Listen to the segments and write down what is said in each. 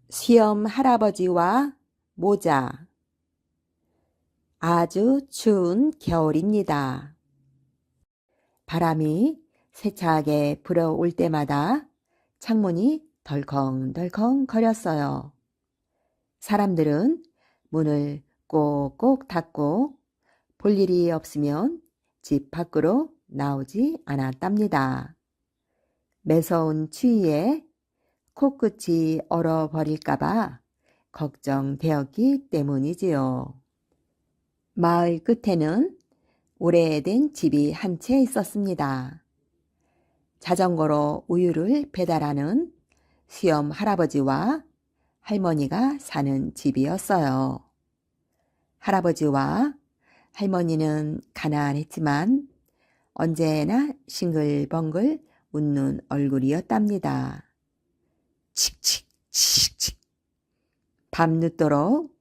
시엄 할아버지와 모자. 아주 추운 겨울입니다. 바람이 세차게 불어올 때마다 창문이 덜컹덜컹 거렸어요. 사람들은 문을 꼭꼭 닫고 볼 일이 없으면 집 밖으로 나오지 않았답니다. 매서운 추위에 코끝이 얼어버릴까봐 걱정되었기 때문이지요. 마을 끝에는 오래된 집이 한 채 있었습니다. 자전거로 우유를 배달하는 시엄 할아버지와 할머니가 사는 집이었어요. 할아버지와 할머니는 가난했지만 언제나 싱글벙글 웃는 얼굴이었답니다. 칙칙 칙칙. 밤늦도록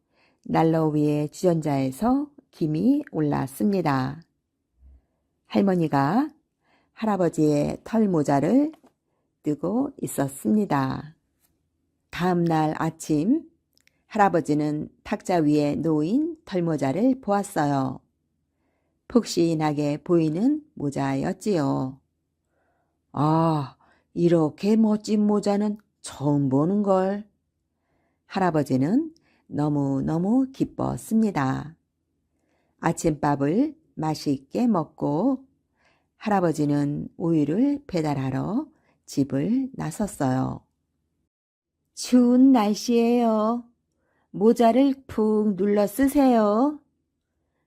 난로 위에 주전자에서 김이 올랐습니다. 할머니가 할아버지의 털모자를 뜨고 있었습니다. 다음 날 아침 할아버지는 탁자 위에 놓인 털모자를 보았어요. 푹신하게 보이는 모자였지요. 아, 이렇게 멋진 모자는 처음 보는걸. 할아버지는 너무너무 기뻤습니다. 아침밥을 맛있게 먹고 할아버지는 우유를 배달하러 집을 나섰어요. 추운 날씨예요. 모자를 푹 눌러 쓰세요.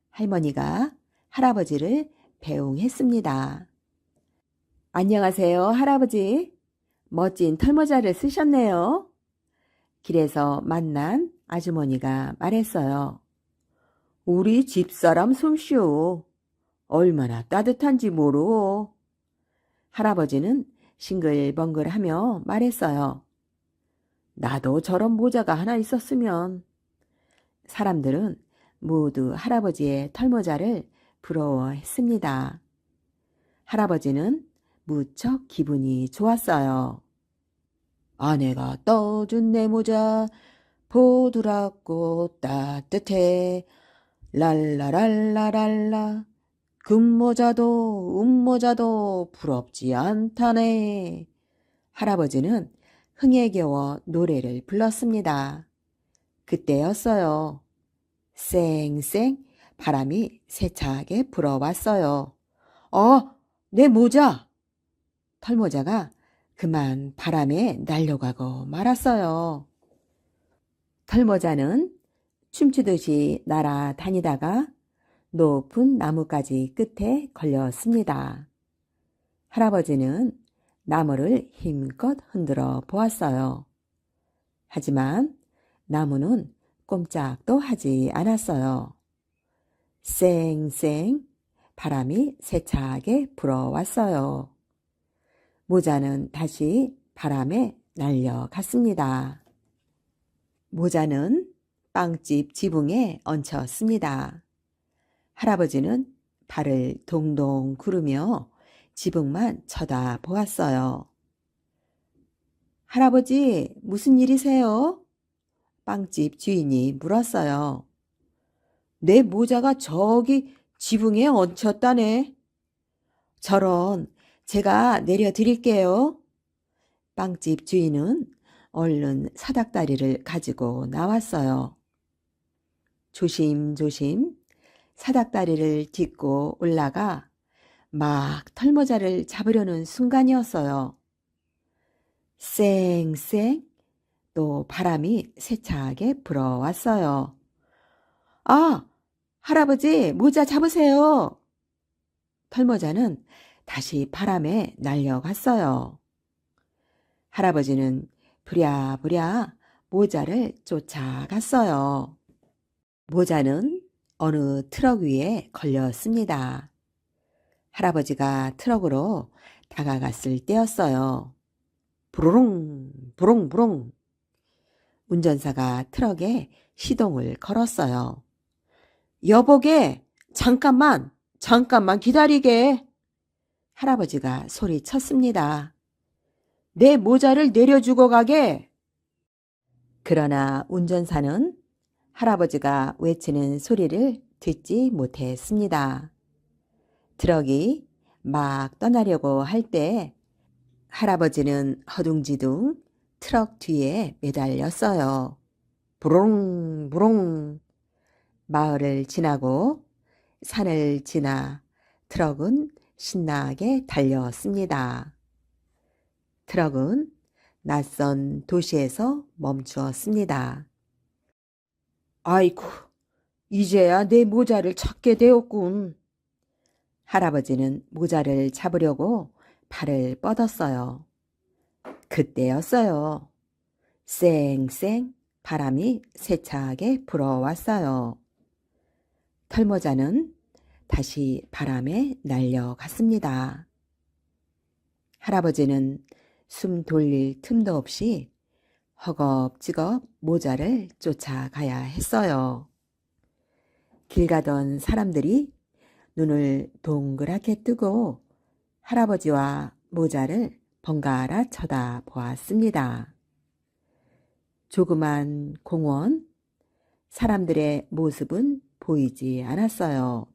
할머니가 할아버지를 배웅했습니다. 안녕하세요, 할아버지. 멋진 털모자를 쓰셨네요. 길에서 만난 아주머니가 말했어요. 우리 집사람 솜씨요. 얼마나 따뜻한지 모르오. 할아버지는 싱글벙글하며 말했어요. 나도 저런 모자가 하나 있었으면. 사람들은 모두 할아버지의 털모자를 부러워했습니다. 할아버지는 무척 기분이 좋았어요. 아내가 떠준 내 모자 보드랍고 따뜻해 랄라랄라랄라 금모자도 은모자도 부럽지 않다네. 할아버지는 흥에 겨워 노래를 불렀습니다. 그때였어요. 쌩쌩 바람이 세차게 불어왔어요. 내 모자! 털모자가 그만 바람에 날려가고 말았어요. 털모자는 춤추듯이 날아다니다가 높은 나뭇가지 끝에 걸렸습니다. 할아버지는 나무를 힘껏 흔들어 보았어요. 하지만 나무는 꼼짝도 하지 않았어요. 쌩쌩 바람이 세차게 불어왔어요. 모자는 다시 바람에 날려갔습니다. 모자는 빵집 지붕에 얹혔습니다. 할아버지는 발을 동동 구르며 지붕만 쳐다보았어요. 할아버지, 무슨 일이세요? 빵집 주인이 물었어요. 내 모자가 저기 지붕에 얹혔다네. 저런, 제가 내려드릴게요. 빵집 주인은 얼른 사닥다리를 가지고 나왔어요. 조심조심 사닥다리를 딛고 올라가 막 털모자를 잡으려는 순간이었어요. 쌩쌩 또 바람이 세차게 불어왔어요. 아, 할아버지 모자 잡으세요. 털모자는 다시 바람에 날려갔어요. 할아버지는 부랴부랴 모자를 쫓아갔어요. 모자는 어느 트럭 위에 걸렸습니다. 할아버지가 트럭으로 다가갔을 때였어요. 부르릉 부릉부릉. 운전사가 트럭에 시동을 걸었어요. 여보게, 잠깐만 기다리게. 할아버지가 소리쳤습니다. 내 모자를 내려주고 가게. 그러나 운전사는 할아버지가 외치는 소리를 듣지 못했습니다. 트럭이 막 떠나려고 할 때 할아버지는 허둥지둥 트럭 뒤에 매달렸어요. 부릉 부릉. 마을을 지나고 산을 지나 트럭은 신나게 달렸습니다. 트럭은 낯선 도시에서 멈추었습니다. 아이쿠, 이제야 내 모자를 찾게 되었군. 할아버지는 모자를 잡으려고 발을 뻗었어요. 그때였어요. 쌩쌩 바람이 세차게 불어왔어요. 털모자는 다시 바람에 날려갔습니다. 할아버지는 숨 돌릴 틈도 없이 허겁지겁 모자를 쫓아가야 했어요. 길 가던 사람들이 눈을 동그랗게 뜨고 할아버지와 모자를 번갈아 쳐다보았습니다. 조그만 공원, 사람들의 모습은 보이지 않았어요.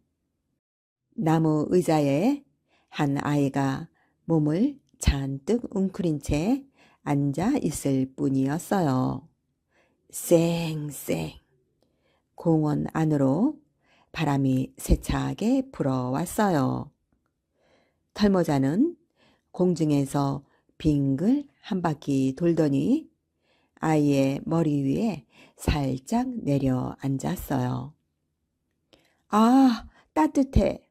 나무 의자에 한 아이가 몸을 잔뜩 웅크린 채 앉아 있을 뿐이었어요. 쌩쌩 공원 안으로 바람이 세차게 불어왔어요. 털모자는 공중에서 빙글 한 바퀴 돌더니 아이의 머리 위에 살짝 내려앉았어요. 아, 따뜻해.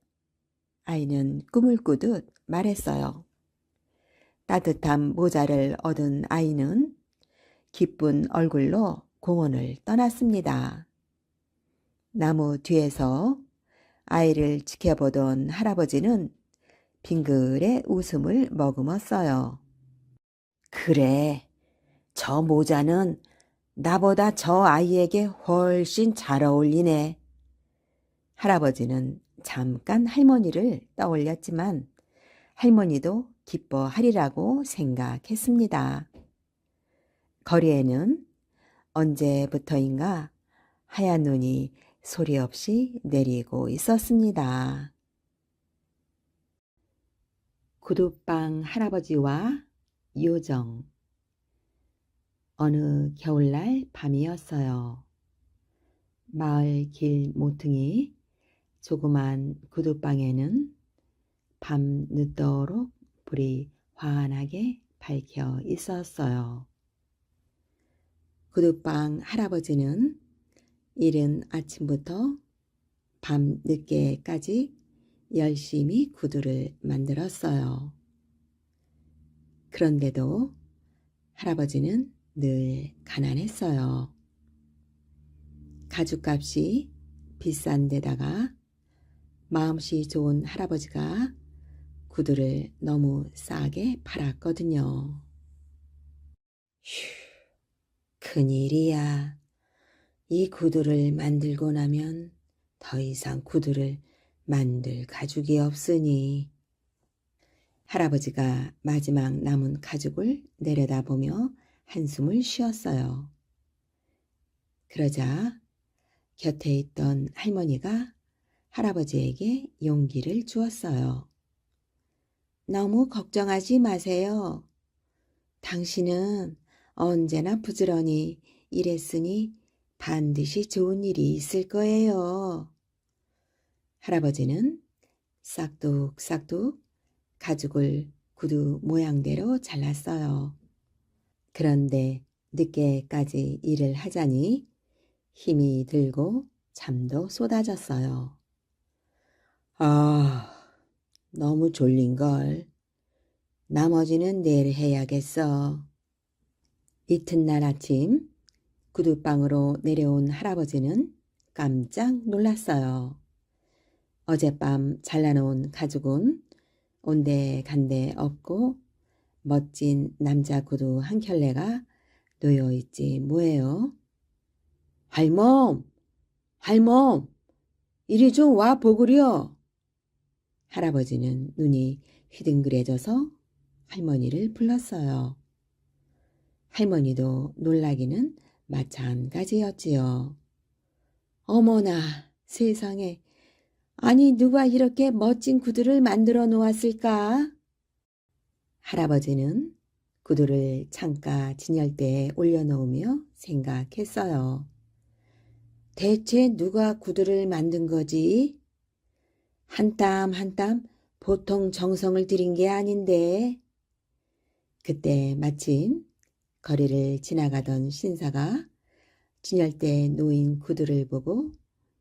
아이는 꿈을 꾸듯 말했어요. 따뜻한 모자를 얻은 아이는 기쁜 얼굴로 공원을 떠났습니다. 나무 뒤에서 아이를 지켜보던 할아버지는 빙글의 웃음을 머금었어요. 그래, 저 모자는 나보다 저 아이에게 훨씬 잘 어울리네. 할아버지는 잠깐 할머니를 떠올렸지만 할머니도 기뻐하리라고 생각했습니다. 거리에는 언제부터인가 하얀 눈이 소리 없이 내리고 있었습니다. 구두방 할아버지와 요정. 어느 겨울날 밤이었어요. 마을 길 모퉁이 조그만 구두방에는 밤 늦도록 불이 환하게 밝혀 있었어요. 구두방 할아버지는 이른 아침부터 밤 늦게까지 열심히 구두를 만들었어요. 그런데도 할아버지는 늘 가난했어요. 가죽값이 비싼 데다가 마음씨 좋은 할아버지가 구두를 너무 싸게 팔았거든요. 휴, 큰일이야. 이 구두를 만들고 나면 더 이상 구두를 만들 가죽이 없으니. 할아버지가 마지막 남은 가죽을 내려다보며 한숨을 쉬었어요. 그러자 곁에 있던 할머니가 할아버지에게 용기를 주었어요. 너무 걱정하지 마세요. 당신은 언제나 부지런히 일했으니 반드시 좋은 일이 있을 거예요. 할아버지는 싹둑싹둑 가죽을 구두 모양대로 잘랐어요. 그런데 늦게까지 일을 하자니 힘이 들고 잠도 쏟아졌어요. 아, 너무 졸린걸. 나머지는 내일 해야겠어. 이튿날 아침 구두방으로 내려온 할아버지는 깜짝 놀랐어요. 어젯밤 잘라놓은 가죽은 온데간데 없고 멋진 남자 구두 한 켤레가 놓여있지 뭐예요. 할멈, 할멈, 이리 좀 와 보구려. 할아버지는 눈이 휘둥그레져서 할머니를 불렀어요. 할머니도 놀라기는 마찬가지였지요. 어머나 세상에, 아니 누가 이렇게 멋진 구두를 만들어 놓았을까? 할아버지는 구두를 창가 진열대에 올려놓으며 생각했어요. 대체 누가 구두를 만든 거지? 한 땀 한 땀 보통 정성을 들인 게 아닌데. 그때 마침 거리를 지나가던 신사가 진열대에 놓인 구두를 보고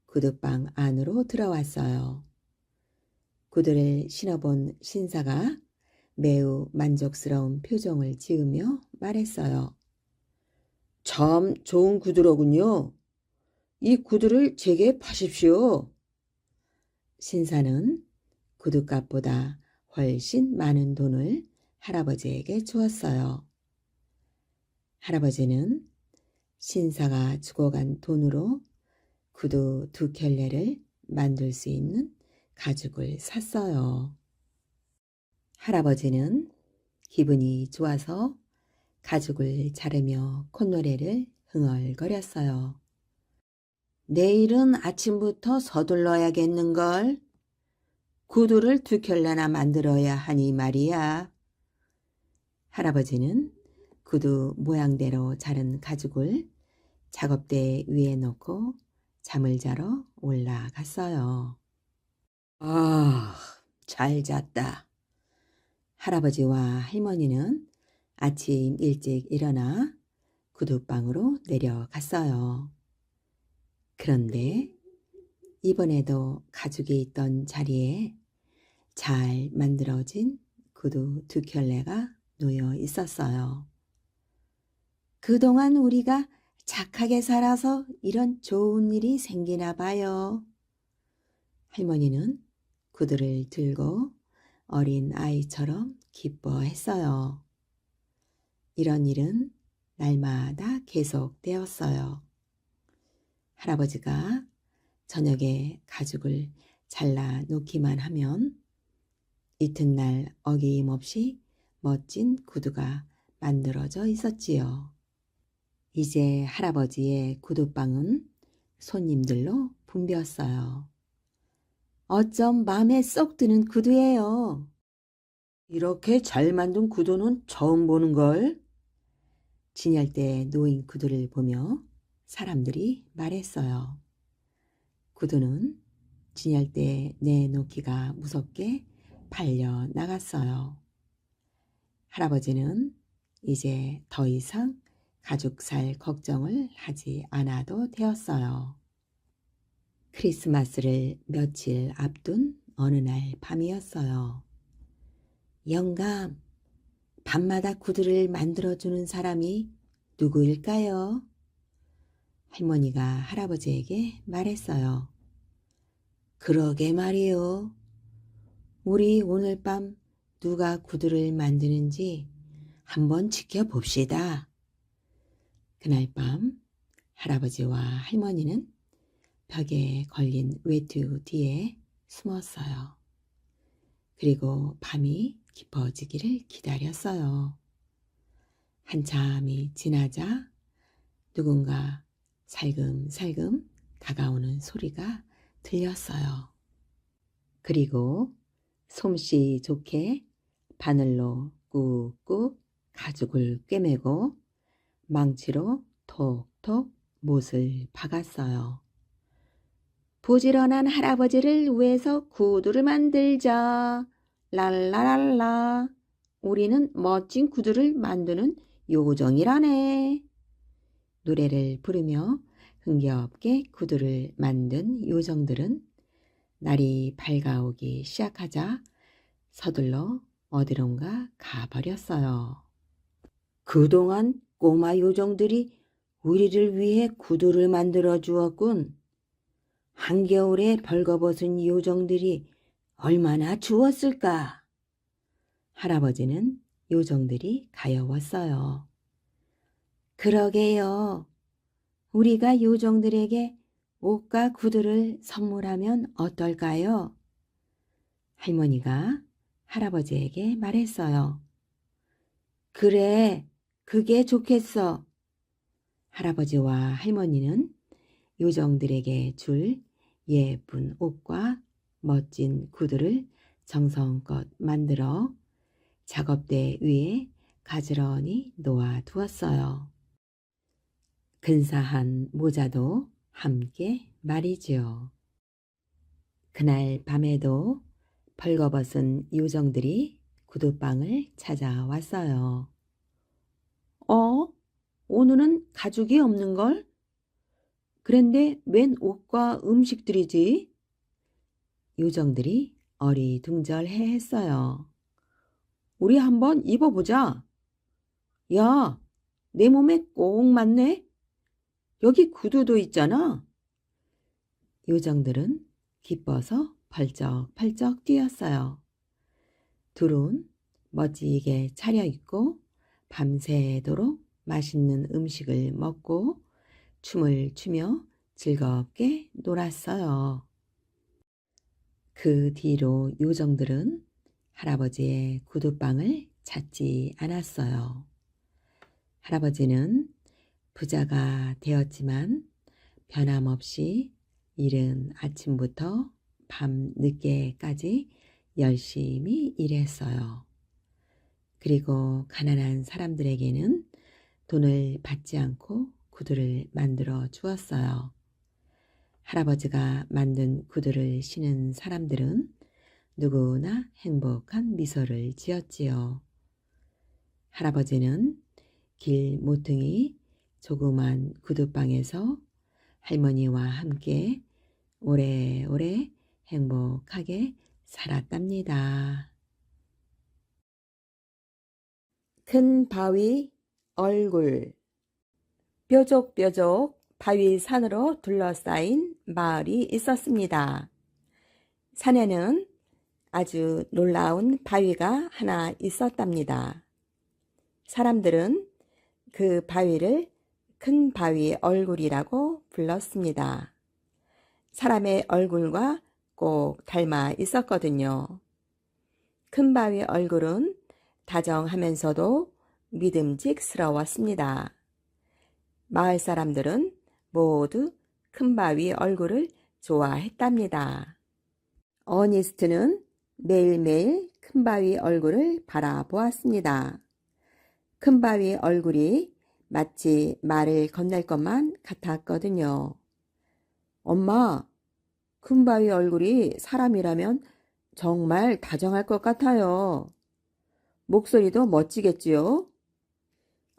구두방 안으로 들어왔어요. 구두를 신어본 신사가 매우 만족스러운 표정을 지으며 말했어요. 참 좋은 구두로군요. 이 구두를 제게 파십시오. 신사는 구두값보다 훨씬 많은 돈을 할아버지에게 주었어요. 할아버지는 신사가 주고 간 돈으로 구두 2켤레를 만들 수 있는 가죽을 샀어요. 할아버지는 기분이 좋아서 가죽을 자르며 콧노래를 흥얼거렸어요. 내일은 아침부터 서둘러야겠는걸. 구두를 2켤레나 만들어야 하니 말이야. 할아버지는 구두 모양대로 자른 가죽을 작업대 위에 놓고 잠을 자러 올라갔어요. 아, 잘 잤다. 할아버지와 할머니는 아침 일찍 일어나 구두방으로 내려갔어요. 그런데 이번에도 가죽이 있던 자리에 잘 만들어진 구두 2켤레가 놓여 있었어요. 그동안 우리가 착하게 살아서 이런 좋은 일이 생기나 봐요. 할머니는 구두를 들고 어린 아이처럼 기뻐했어요. 이런 일은 날마다 계속되었어요. 할아버지가 저녁에 가죽을 잘라 놓기만 하면 이튿날 어김없이 멋진 구두가 만들어져 있었지요. 이제 할아버지의 구두방은 손님들로 붐볐어요. 어쩜 마음에 쏙 드는 구두예요. 이렇게 잘 만든 구두는 처음 보는걸. 진열대에 놓인 구두를 보며 사람들이 말했어요. 구두는 진열대에 내놓기가 무섭게 팔려 나갔어요. 할아버지는 이제 더 이상 가죽 살 걱정을 하지 않아도 되었어요. 크리스마스를 며칠 앞둔 어느 날 밤이었어요. 영감, 밤마다 구두를 만들어주는 사람이 누구일까요? 할머니가 할아버지에게 말했어요. 그러게 말이요. 우리 오늘 밤 누가 구두를 만드는지 한번 지켜봅시다. 그날 밤 할아버지와 할머니는 벽에 걸린 외투 뒤에 숨었어요. 그리고 밤이 깊어지기를 기다렸어요. 한참이 지나자 누군가 살금살금 다가오는 소리가 들렸어요. 그리고 솜씨 좋게 바늘로 꾹꾹 가죽을 꿰매고 망치로 톡톡 못을 박았어요. 부지런한 할아버지를 위해서 구두를 만들자. 랄라랄라. 우리는 멋진 구두를 만드는 요정이라네. 노래를 부르며 흥겹게 구두를 만든 요정들은 날이 밝아오기 시작하자 서둘러 어디론가 가버렸어요. 그동안 꼬마 요정들이 우리를 위해 구두를 만들어 주었군. 한겨울에 벌거벗은 요정들이 얼마나 추웠을까. 할아버지는 요정들이 가여웠어요. 그러게요. 우리가 요정들에게 옷과 구두를 선물하면 어떨까요? 할머니가 할아버지에게 말했어요. 그래, 그게 좋겠어. 할아버지와 할머니는 요정들에게 줄 예쁜 옷과 멋진 구두를 정성껏 만들어 작업대 위에 가지런히 놓아 두었어요. 근사한 모자도 함께 말이지요. 그날 밤에도 벌거벗은 요정들이 구두방을 찾아왔어요. 오늘은 가죽이 없는걸? 그런데 웬 옷과 음식들이지? 요정들이 어리둥절해 했어요. 우리 한번 입어보자. 야, 내 몸에 꼭 맞네? 여기 구두도 있잖아. 요정들은 기뻐서 펄쩍펄쩍 뛰었어요. 둘은 멋지게 차려입고 밤새도록 맛있는 음식을 먹고 춤을 추며 즐겁게 놀았어요. 그 뒤로 요정들은 할아버지의 구두방을 찾지 않았어요. 할아버지는 부자가 되었지만 변함없이 이른 아침부터 밤 늦게까지 열심히 일했어요. 그리고 가난한 사람들에게는 돈을 받지 않고 구두를 만들어 주었어요. 할아버지가 만든 구두를 신은 사람들은 누구나 행복한 미소를 지었지요. 할아버지는 길 모퉁이 조그만 구두방에서 할머니와 함께 오래오래 행복하게 살았답니다. 큰 바위 얼굴. 뾰족뾰족 바위 산으로 둘러싸인 마을이 있었습니다. 산에는 아주 놀라운 바위가 하나 있었답니다. 사람들은 그 바위를 큰 바위 얼굴이라고 불렀습니다. 사람의 얼굴과 꼭 닮아 있었거든요. 큰 바위 얼굴은 다정하면서도 믿음직스러웠습니다. 마을 사람들은 모두 큰 바위 얼굴을 좋아했답니다. 어니스트는 매일매일 큰 바위 얼굴을 바라보았습니다. 큰 바위 얼굴이 마치 말을 건넬 것만 같았거든요. 엄마, 큰 바위 얼굴이 사람이라면 정말 다정할 것 같아요. 목소리도 멋지겠지요?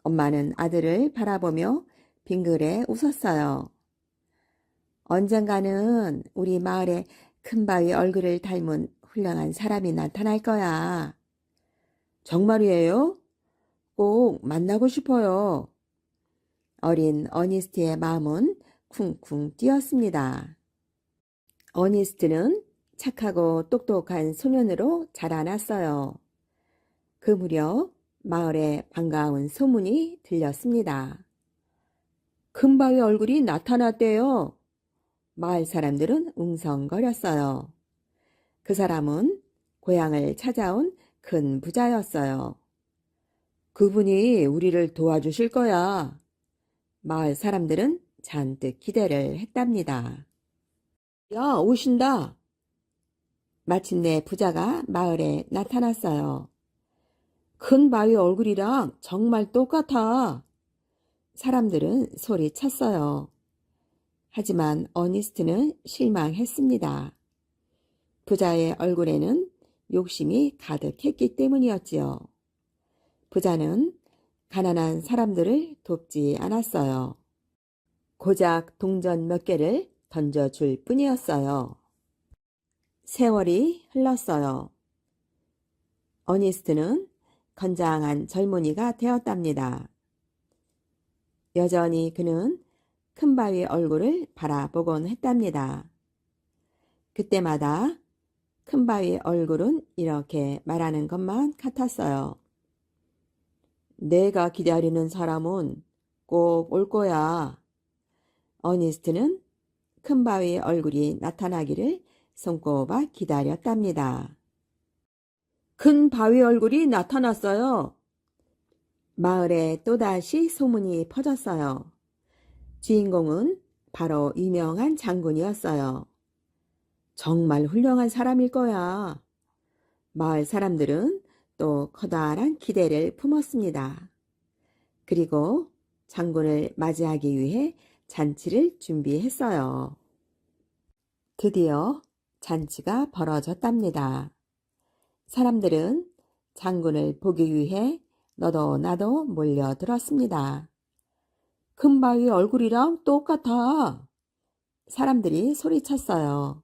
엄마는 아들을 바라보며 빙그레 웃었어요. 언젠가는 우리 마을에 큰 바위 얼굴을 닮은 훌륭한 사람이 나타날 거야. 정말이에요? 꼭 만나고 싶어요. 어린 어니스트의 마음은 쿵쿵 뛰었습니다. 어니스트는 착하고 똑똑한 소년으로 자라났어요. 그 무렵 마을에 반가운 소문이 들렸습니다. 큰 바위 얼굴이 나타났대요. 마을 사람들은 웅성거렸어요. 그 사람은 고향을 찾아온 큰 부자였어요. 그분이 우리를 도와주실 거야. 마을 사람들은 잔뜩 기대를 했답니다. 야, 오신다. 마침내 부자가 마을에 나타났어요. 큰 바위 얼굴이랑 정말 똑같아. 사람들은 소리쳤어요. 하지만 어니스트는 실망했습니다. 부자의 얼굴에는 욕심이 가득했기 때문이었지요. 부자는 가난한 사람들을 돕지 않았어요. 고작 동전 몇 개를 던져줄 뿐이었어요. 세월이 흘렀어요. 어니스트는 건장한 젊은이가 되었답니다. 여전히 그는 큰 바위 얼굴을 바라보곤 했답니다. 그때마다 큰 바위 얼굴은 이렇게 말하는 것만 같았어요. 내가 기다리는 사람은 꼭 올 거야. 어니스트는 큰 바위 얼굴이 나타나기를 손꼽아 기다렸답니다. 큰 바위 얼굴이 나타났어요. 마을에 또다시 소문이 퍼졌어요. 주인공은 바로 유명한 장군이었어요. 정말 훌륭한 사람일 거야. 마을 사람들은 또 커다란 기대를 품었습니다. 그리고 장군을 맞이하기 위해 잔치를 준비했어요. 드디어 잔치가 벌어졌답니다. 사람들은 장군을 보기 위해 너도 나도 몰려들었습니다. 금바위 얼굴이랑 똑같아. 사람들이 소리쳤어요.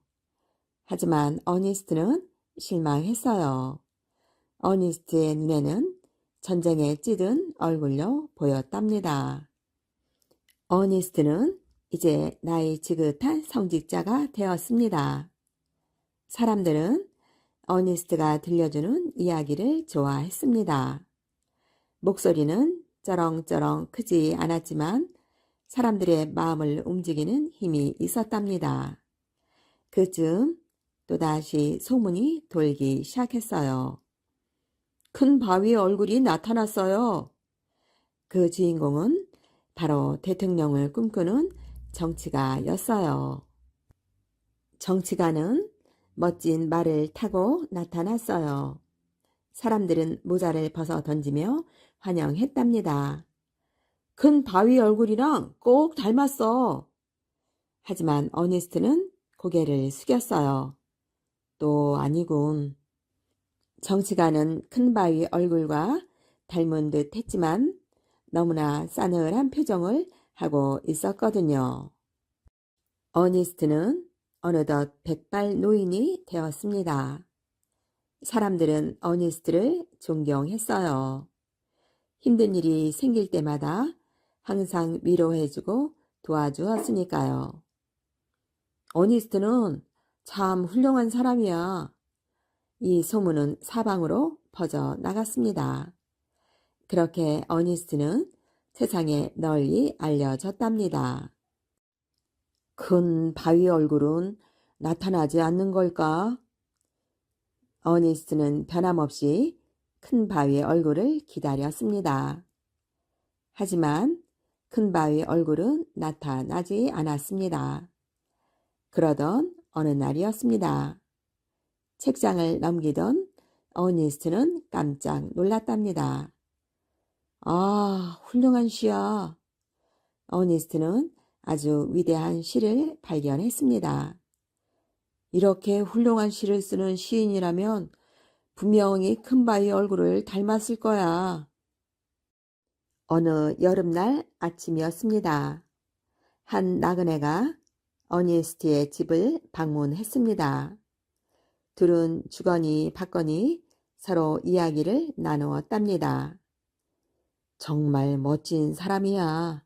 하지만 어니스트는 실망했어요. 어니스트의 눈에는 전쟁에 찌든 얼굴로 보였답니다. 어니스트는 이제 나이 지긋한 성직자가 되었습니다. 사람들은 어니스트가 들려주는 이야기를 좋아했습니다. 목소리는 쩌렁쩌렁 크지 않았지만 사람들의 마음을 움직이는 힘이 있었답니다. 그쯤 또다시 소문이 돌기 시작했어요. 큰 바위의 얼굴이 나타났어요. 그 주인공은 바로 대통령을 꿈꾸는 정치가였어요. 정치가는 멋진 말을 타고 나타났어요. 사람들은 모자를 벗어 던지며 환영했답니다. 큰 바위 얼굴이랑 꼭 닮았어. 하지만 어니스트는 고개를 숙였어요. 또 아니군. 정치가는 큰 바위 얼굴과 닮은 듯 했지만 너무나 싸늘한 표정을 하고 있었거든요. 어니스트는 어느덧 백발 노인이 되었습니다. 사람들은 어니스트를 존경했어요. 힘든 일이 생길 때마다 항상 위로해주고 도와주었으니까요. 어니스트는 참 훌륭한 사람이야. 이 소문은 사방으로 퍼져나갔습니다. 그렇게 어니스트는 세상에 널리 알려졌답니다. 큰 바위 얼굴은 나타나지 않는 걸까? 어니스트는 변함없이 큰 바위의 얼굴을 기다렸습니다. 하지만 큰 바위 얼굴은 나타나지 않았습니다. 그러던 어느 날이었습니다. 책장을 넘기던 어니스트는 깜짝 놀랐답니다. 아, 훌륭한 시야. 어니스트는 아주 위대한 시를 발견했습니다. 이렇게 훌륭한 시를 쓰는 시인이라면 분명히 큰 바위 얼굴을 닮았을 거야. 어느 여름날 아침이었습니다. 한 나그네가 어니스트의 집을 방문했습니다. 둘은 주거니 받거니 서로 이야기를 나누었답니다. 정말 멋진 사람이야.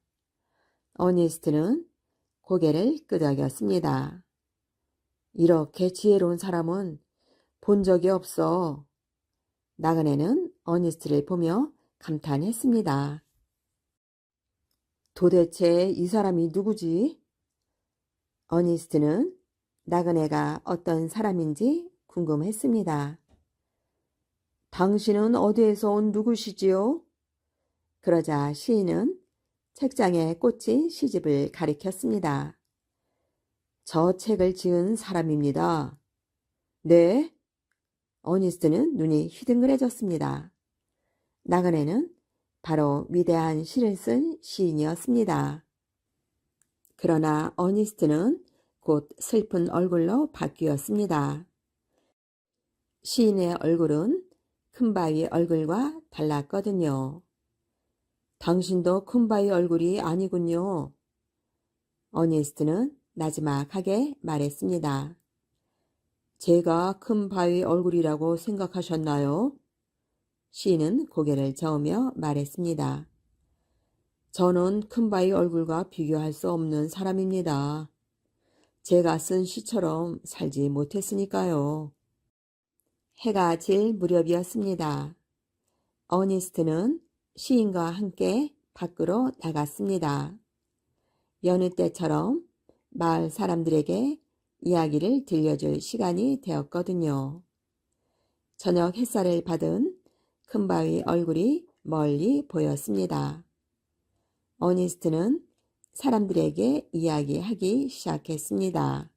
어니스트는 고개를 끄덕였습니다. 이렇게 지혜로운 사람은 본 적이 없어. 나그네는 어니스트를 보며 감탄했습니다. 도대체 이 사람이 누구지? 어니스트는 나그네가 어떤 사람인지 궁금했습니다. 당신은 어디에서 온 누구시지요? 그러자 시인은 책장에 꽂힌 시집을 가리켰습니다. 저 책을 지은 사람입니다. 네? 어니스트는 눈이 휘둥그레졌습니다. 나그네는 바로 위대한 시를 쓴 시인이었습니다. 그러나 어니스트는 곧 슬픈 얼굴로 바뀌었습니다. 시인의 얼굴은 큰 바위 얼굴과 달랐거든요. 당신도 큰 바위 얼굴이 아니군요. 어니스트는 나지막하게 말했습니다. 제가 큰 바위 얼굴이라고 생각하셨나요? 시인은 고개를 저으며 말했습니다. 저는 큰 바위 얼굴과 비교할 수 없는 사람입니다. 제가 쓴 시처럼 살지 못했으니까요. 해가 질 무렵이었습니다. 어니스트는 시인과 함께 밖으로 나갔습니다. 여느 때처럼 마을 사람들에게 이야기를 들려줄 시간이 되었거든요. 저녁 햇살을 받은 큰 바위 얼굴이 멀리 보였습니다. 어니스트는 사람들에게 이야기하기 시작했습니다.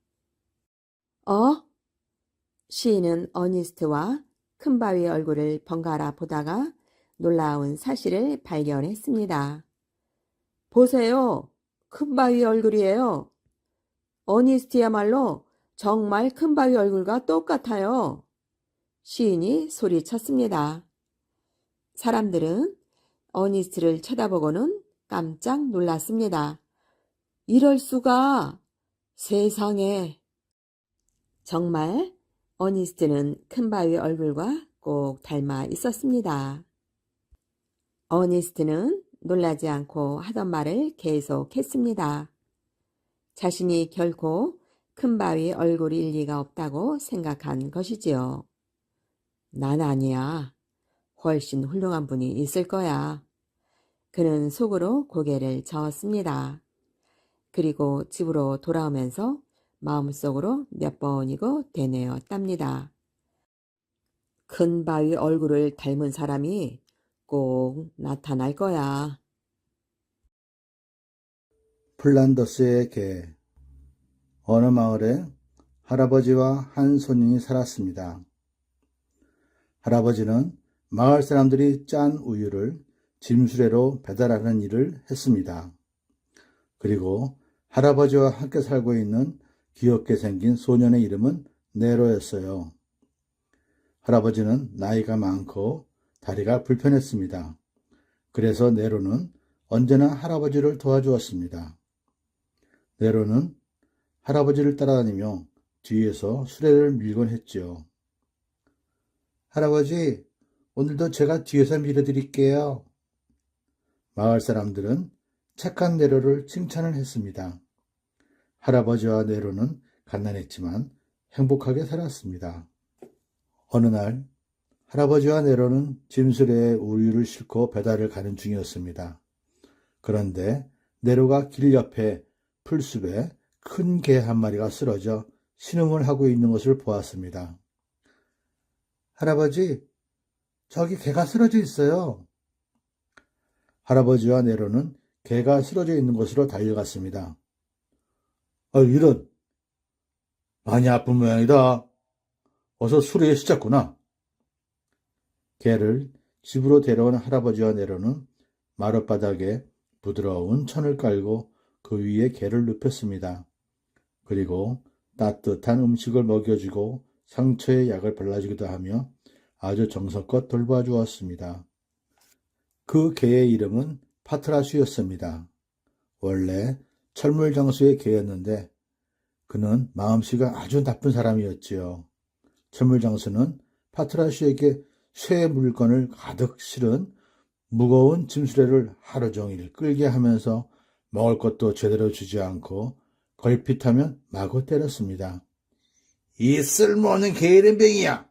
시인은 어니스트와 큰바위 얼굴을 번갈아 보다가 놀라운 사실을 발견했습니다. 보세요. 큰바위 얼굴이에요. 어니스트야말로 정말 큰바위 얼굴과 똑같아요. 시인이 소리쳤습니다. 사람들은 어니스트를 쳐다보고는 깜짝 놀랐습니다. 이럴 수가! 세상에! 정말 어니스트는 큰바위 얼굴과 꼭 닮아 있었습니다. 어니스트는 놀라지 않고 하던 말을 계속했습니다. 자신이 결코 큰바위 얼굴일 리가 없다고 생각한 것이지요. 난 아니야. 훨씬 훌륭한 분이 있을 거야. 그는 속으로 고개를 저었습니다. 그리고 집으로 돌아오면서 마음속으로 몇 번이고 되뇌었답니다. 큰바위 얼굴을 닮은 사람이 꼭 나타날 거야. 플란더스의 개. 어느 마을에 할아버지와 한 소년이 살았습니다. 할아버지는 마을 사람들이 짠 우유를 짐수레로 배달하는 일을 했습니다. 그리고 할아버지와 함께 살고 있는 귀엽게 생긴 소년의 이름은 네로였어요. 할아버지는 나이가 많고 다리가 불편했습니다. 그래서 네로는 언제나 할아버지를 도와주었습니다. 네로는 할아버지를 따라다니며 뒤에서 수레를 밀곤 했지요. 할아버지, 오늘도 제가 뒤에서 밀어드릴게요. 마을 사람들은 착한 네로를 칭찬을 했습니다. 할아버지와 네로는 가난했지만 행복하게 살았습니다. 어느 날 할아버지와 네로는 짐수레에 우유를 싣고 배달을 가는 중이었습니다. 그런데 네로가 길 옆에 풀숲에 큰 개 한 마리가 쓰러져 신음을 하고 있는 것을 보았습니다. 할아버지, 저기 개가 쓰러져 있어요. 할아버지와 네로는 개가 쓰러져 있는 곳으로 달려갔습니다. 이런, 많이 아픈 모양이다. 어서 수레에 싣자꾸나. 개를 집으로 데려온 할아버지와 네로는 마룻바닥에 부드러운 천을 깔고 그 위에 개를 눕혔습니다. 그리고 따뜻한 음식을 먹여주고 상처에 약을 발라주기도 하며 아주 정성껏 돌봐주었습니다. 그 개의 이름은 파트라슈였습니다. 원래 철물장수의 개였는데 그는 마음씨가 아주 나쁜 사람이었지요. 철물장수는 파트라슈에게 쇠 물건을 가득 실은 무거운 짐수레를 하루 종일 끌게 하면서 먹을 것도 제대로 주지 않고 걸핏하면 마구 때렸습니다. 이 쓸모없는 게으름뱅이야.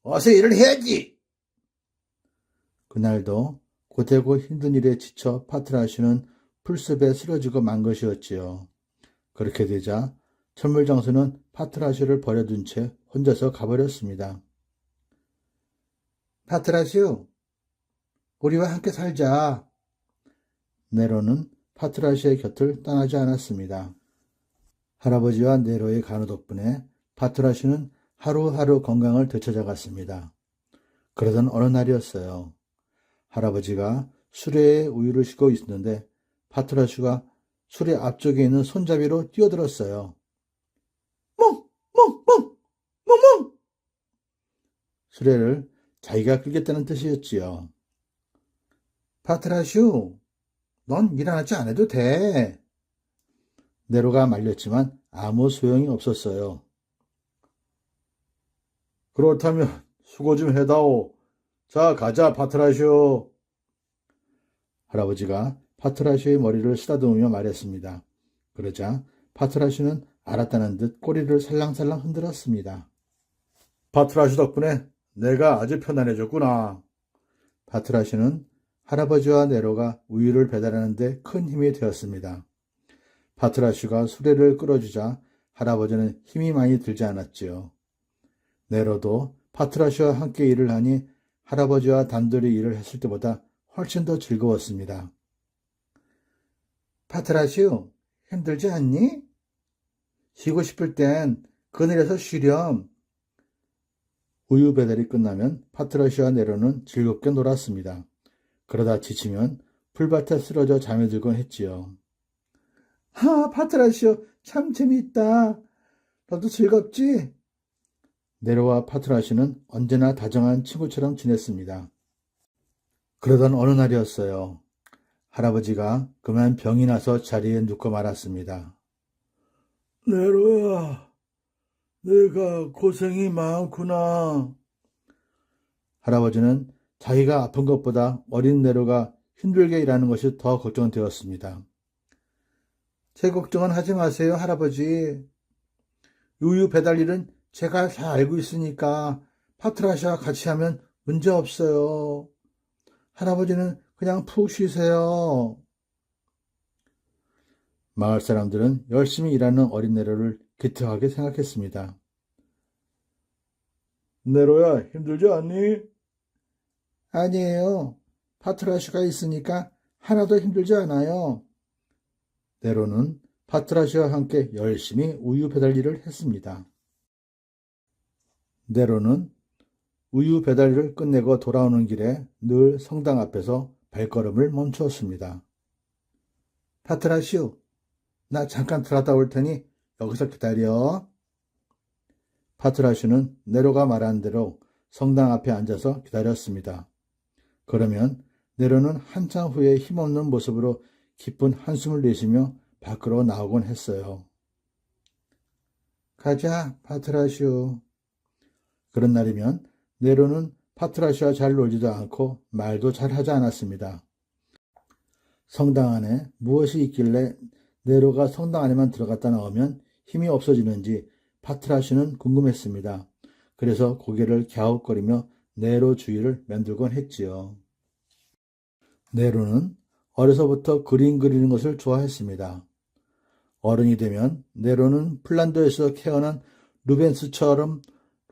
어서 일을 해야지. 그날도 고되고 힘든 일에 지쳐 파트라슈는 풀숲에 쓰러지고 만 것이었지요. 그렇게 되자 천물장수는 파트라슈를 버려둔 채 혼자서 가버렸습니다. 파트라슈, 우리와 함께 살자. 네로는 파트라슈의 곁을 떠나지 않았습니다. 할아버지와 네로의 간호 덕분에 파트라슈는 하루하루 건강을 되찾아갔습니다. 그러던 어느 날이었어요. 할아버지가 수레에 우유를 싣고 있었는데 파트라슈가 수레 앞쪽에 있는 손잡이로 뛰어들었어요. 멍! 멍! 멍! 멍! 멍! 수레를 자기가 끌겠다는 뜻이었지요. 파트라슈, 넌 일어나지 않아도 돼. 네로가 말렸지만 아무 소용이 없었어요. 그렇다면 수고 좀 해다오. 자, 가자, 파트라슈. 할아버지가 파트라슈의 머리를 쓰다듬으며 말했습니다. 그러자 파트라슈는 알았다는 듯 꼬리를 살랑살랑 흔들었습니다. 파트라슈 덕분에 내가 아주 편안해졌구나. 파트라슈는 할아버지와 네로가 우유를 배달하는 데 큰 힘이 되었습니다. 파트라슈가 수레를 끌어주자 할아버지는 힘이 많이 들지 않았지요. 네로도 파트라슈와 함께 일을 하니 할아버지와 단둘이 일을 했을 때보다 훨씬 더 즐거웠습니다. 파트라슈, 힘들지 않니? 쉬고 싶을 땐 그늘에서 쉬렴. 우유 배달이 끝나면 파트라슈와 네로는 즐겁게 놀았습니다. 그러다 지치면 풀밭에 쓰러져 잠에 들곤 했지요. 파트라슈, 참 재미있다. 너도 즐겁지? 네로와 파트라슈는 언제나 다정한 친구처럼 지냈습니다. 그러던 어느 날이었어요. 할아버지가 그만 병이 나서 자리에 눕고 말았습니다. 네로야, 내가 고생이 많구나. 할아버지는 자기가 아픈 것보다 어린 네로가 힘들게 일하는 것이 더 걱정되었습니다. 제 걱정은 하지 마세요, 할아버지. 우유 배달 일은 제가 잘 알고 있으니까 파트라샤와 같이 하면 문제 없어요. 할아버지는 그냥 푹 쉬세요. 마을 사람들은 열심히 일하는 어린 네로를 기특하게 생각했습니다. 네로야, 힘들지 않니? 아니에요. 파트라샤가 있으니까 하나도 힘들지 않아요. 네로는 파트라샤와 함께 열심히 우유 배달 일을 했습니다. 네로는 우유 배달 일을 끝내고 돌아오는 길에 늘 성당 앞에서 발걸음을 멈추었습니다. 파트라슈, 나 잠깐 들어갔다 올 테니 여기서 기다려. 파트라슈는 네로가 말한 대로 성당 앞에 앉아서 기다렸습니다. 그러면 네로는 한참 후에 힘없는 모습으로 깊은 한숨을 내쉬며 밖으로 나오곤 했어요. 가자, 파트라슈. 그런 날이면 네로는 파트라슈와 잘 놀지도 않고 말도 잘 하지 않았습니다. 성당 안에 무엇이 있길래 네로가 성당 안에만 들어갔다 나오면 힘이 없어지는지 파트라슈는 궁금했습니다. 그래서 고개를 갸웃거리며 네로 주위를 맴돌곤 했지요. 네로는 어려서부터 그림 그리는 것을 좋아했습니다. 어른이 되면 네로는 핀란드에서 태어난 루벤스처럼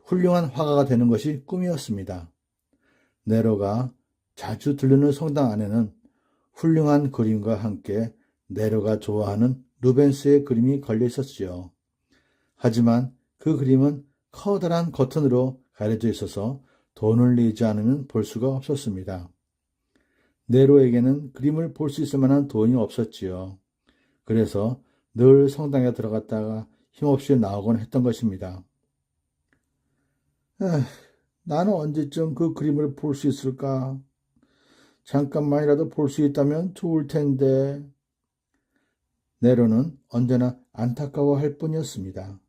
훌륭한 화가가 되는 것이 꿈이었습니다. 네로가 자주 들르는 성당 안에는 훌륭한 그림과 함께 네로가 좋아하는 루벤스의 그림이 걸려 있었지요. 하지만 그 그림은 커다란 커튼으로 가려져 있어서 돈을 내지 않으면 볼 수가 없었습니다. 네로에게는 그림을 볼 수 있을 만한 돈이 없었지요. 그래서 늘 성당에 들어갔다가 힘없이 나오곤 했던 것입니다. 나는 언제쯤 그 그림을 볼 수 있을까? 잠깐만이라도 볼 수 있다면 좋을 텐데. 네로는 언제나 안타까워할 뿐이었습니다.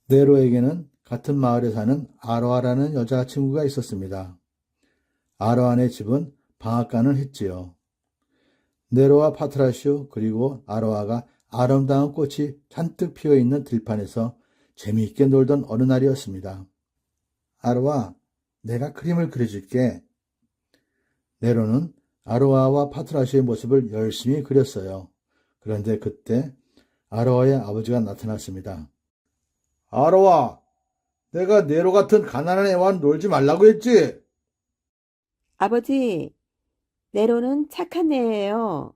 네로에게는 같은 마을에 사는 아로아라는 여자친구가 있었습니다. 아로아네 집은 방앗간을 했지요. 네로와 파트라슈 그리고 아로아가 아름다운 꽃이 잔뜩 피어있는 들판에서 재미있게 놀던 어느 날이었습니다. 아로아, 내가 그림을 그려줄게. 네로는 아로아와 파트라슈의 모습을 열심히 그렸어요. 그런데 그때 아로아의 아버지가 나타났습니다. 아로아, 내가 네로 같은 가난한 애와 놀지 말라고 했지? 아버지, 네로는 착한 애예요.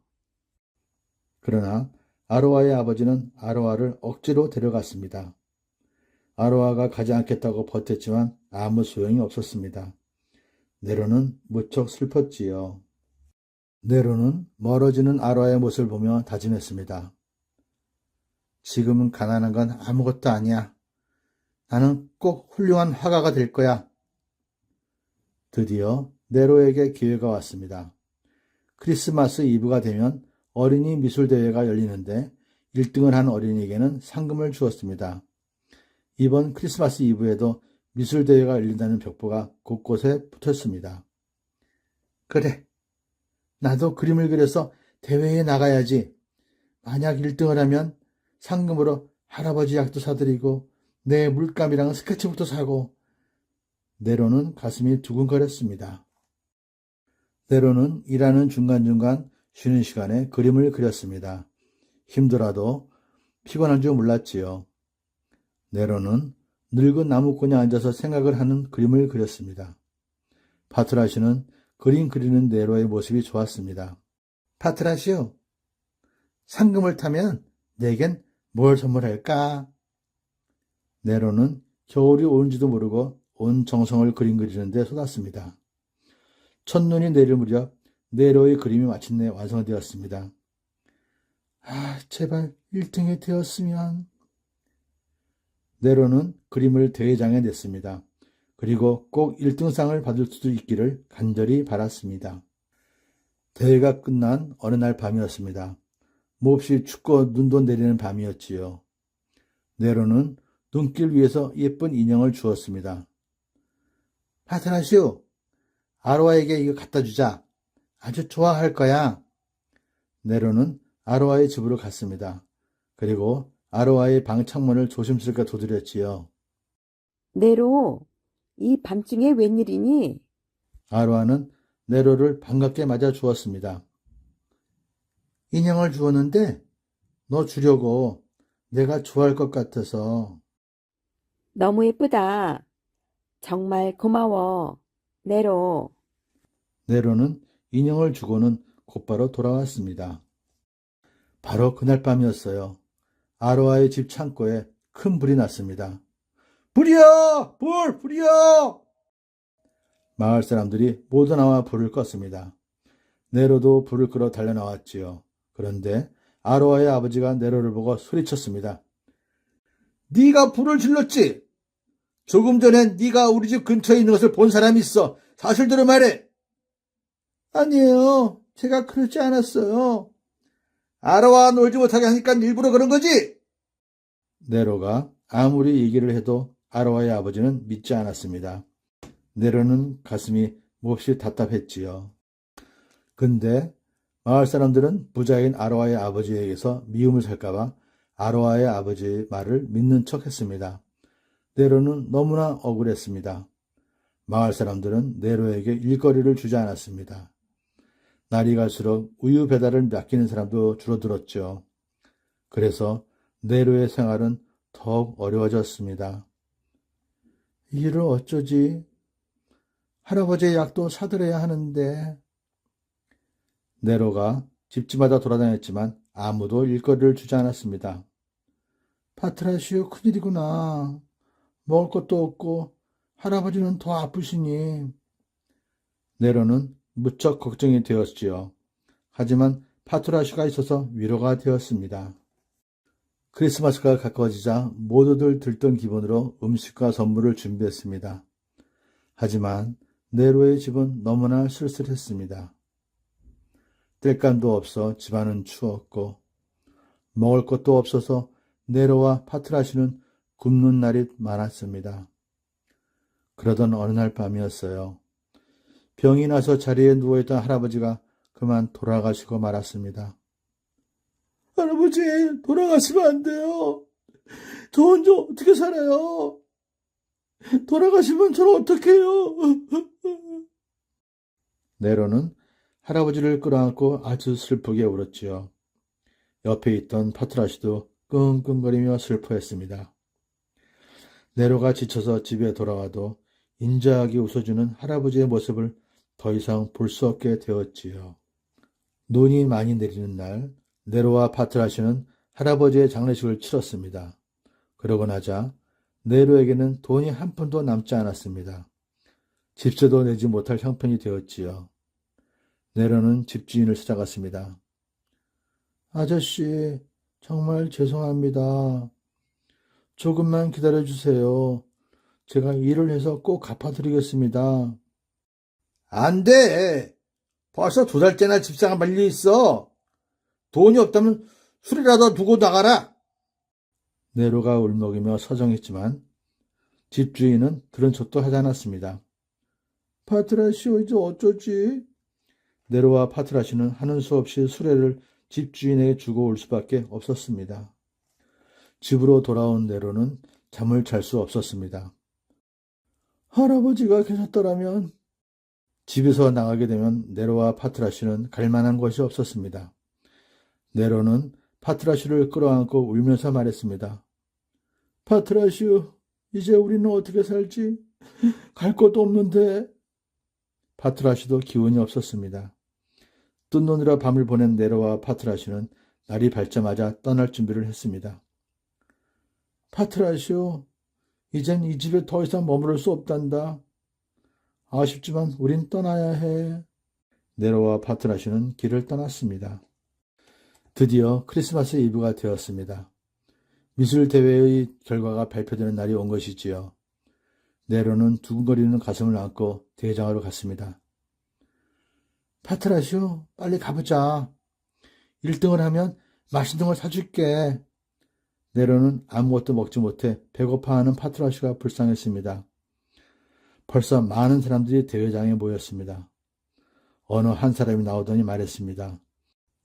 그러나 아로아의 아버지는 아로아를 억지로 데려갔습니다. 아로아가 가지 않겠다고 버텼지만 아무 소용이 없었습니다. 네로는 무척 슬펐지요. 네로는 멀어지는 아로아의 모습을 보며 다짐했습니다. 지금은 가난한 건 아무것도 아니야. 나는 꼭 훌륭한 화가가 될 거야. 드디어 네로에게 기회가 왔습니다. 크리스마스 이브가 되면 어린이 미술대회가 열리는데 1등을 한 어린이에게는 상금을 주었습니다. 이번 크리스마스 이브에도 미술대회가 열린다는 벽보가 곳곳에 붙었습니다. 그래, 나도 그림을 그려서 대회에 나가야지. 만약 1등을 하면 상금으로 할아버지 약도 사드리고 내 물감이랑 스케치북도 사고. 네로는 가슴이 두근거렸습니다. 네로는 일하는 중간중간 쉬는 시간에 그림을 그렸습니다. 힘들어도 피곤한 줄 몰랐지요. 네로는 늙은 나무꾼에 앉아서 생각을 하는 그림을 그렸습니다. 파트라슈는 그림 그리는 네로의 모습이 좋았습니다. 파트라시오, 상금을 타면 내겐 뭘 선물할까? 네로는 겨울이 오는지도 모르고 온 정성을 그림 그리는데 쏟았습니다. 첫눈이 내릴 무렵 네로의 그림이 마침내 완성되었습니다. 제발 1등이 되었으면. 네로는 그림을 대회장에 냈습니다. 그리고 꼭 1등상을 받을 수도 있기를 간절히 바랐습니다. 대회가 끝난 어느 날 밤이었습니다. 몹시 춥고 눈도 내리는 밤이었지요. 네로는 눈길 위에서 예쁜 인형을 주었습니다. 파트라시오, 아로아에게 이거 갖다 주자. 아주 좋아할 거야. 네로는 아로아의 집으로 갔습니다. 그리고 아로아의 방 창문을 조심스럽게 두드렸지요. 네로, 이 밤중에 웬일이니? 아로아는 네로를 반갑게 맞아 주었습니다. 인형을 주었는데 너 주려고 내가 좋아할 것 같아서. 너무 예쁘다. 정말 고마워. 네로. 네로는 인형을 주고는 곧바로 돌아왔습니다. 바로 그날 밤이었어요. 아로아의 집 창고에 큰 불이 났습니다. 불이야! 불이야! 마을 사람들이 모두 나와 불을 껐습니다. 네로도 불을 끄러 달려나왔지요. 그런데 아로아의 아버지가 네로를 보고 소리쳤습니다. 네가 불을 질렀지? 조금 전에 네가 우리 집 근처에 있는 것을 본 사람이 있어. 사실대로 말해. 아니에요. 제가 그러지 않았어요. 아로아 놀지 못하게 하니까 일부러 그런 거지? 네로가 아무리 얘기를 해도 아로아의 아버지는 믿지 않았습니다. 네로는 가슴이 몹시 답답했지요. 근데 마을 사람들은 부자인 아로아의 아버지에게서 미움을 살까봐 아로아의 아버지의 말을 믿는 척 했습니다. 네로는 너무나 억울했습니다. 마을 사람들은 네로에게 일거리를 주지 않았습니다. 날이 갈수록 우유 배달을 맡기는 사람도 줄어들었죠. 그래서 네로의 생활은 더욱 어려워졌습니다. 이 일을 어쩌지? 할아버지의 약도 사들여야 하는데. 네로가 집집마다 돌아다녔지만 아무도 일거리를 주지 않았습니다. 파트라시오, 큰일이구나. 먹을 것도 없고 할아버지는 더 아프시니. 네로는 무척 걱정이 되었지요. 하지만 파트라시오가 있어서 위로가 되었습니다. 크리스마스가 가까워지자 모두들 들뜬 기분으로 음식과 선물을 준비했습니다. 하지만 네로의 집은 너무나 쓸쓸했습니다. 땔감도 없어 집안은 추웠고 먹을 것도 없어서 네로와 파트라시는 굶는 날이 많았습니다. 그러던 어느 날 밤이었어요. 병이 나서 자리에 누워있던 할아버지가 그만 돌아가시고 말았습니다. 할아버지, 돌아가시면 안 돼요. 저 혼자 어떻게 살아요? 돌아가시면 저를 어떡해요? 네로는 할아버지를 끌어안고 아주 슬프게 울었지요. 옆에 있던 파트라시도 끙끙거리며 슬퍼했습니다. 네로가 지쳐서 집에 돌아와도 인자하게 웃어주는 할아버지의 모습을 더 이상 볼 수 없게 되었지요. 눈이 많이 내리는 날, 네로와 파트라시는 할아버지의 장례식을 치렀습니다. 그러고 나자 네로에게는 돈이 한 푼도 남지 않았습니다. 집세도 내지 못할 형편이 되었지요. 네로는 집주인을 찾아갔습니다. 아저씨, 정말 죄송합니다. 조금만 기다려주세요. 제가 일을 해서 꼭 갚아드리겠습니다. 안 돼. 벌써 2달째나 집사가 말려 있어. 돈이 없다면 술이라도 두고 나가라. 네로가 울먹이며 서정했지만 집주인은 들은 척도 하지 않았습니다. 파트라시오, 이제 어쩌지? 네로와 파트라시는 하는 수 없이 수레를 집주인에게 주고 올 수밖에 없었습니다. 집으로 돌아온 네로는 잠을 잘 수 없었습니다. 할아버지가 계셨더라면. 집에서 나가게 되면 네로와 파트라시는 갈 만한 곳이 없었습니다. 네로는 파트라시를 끌어안고 울면서 말했습니다. 파트라시오, 이제 우리는 어떻게 살지? 갈 곳도 없는데. 파트라슈도 기운이 없었습니다. 뜬 눈으로 밤을 보낸 네로와 파트라슈는 날이 밝자마자 떠날 준비를 했습니다. 파트라슈, 이젠 이 집에 더 이상 머무를 수 없단다. 아쉽지만 우린 떠나야 해. 네로와 파트라슈는 길을 떠났습니다. 드디어 크리스마스 이브가 되었습니다. 미술 대회의 결과가 발표되는 날이 온 것이지요. 네로는 두근거리는 가슴을 안고 대회장으로 갔습니다. 파트라슈, 빨리 가보자. 1등을 하면 맛있는 걸 사줄게. 네로는 아무것도 먹지 못해 배고파하는 파트라슈가 불쌍했습니다. 벌써 많은 사람들이 대회장에 모였습니다. 어느 한 사람이 나오더니 말했습니다.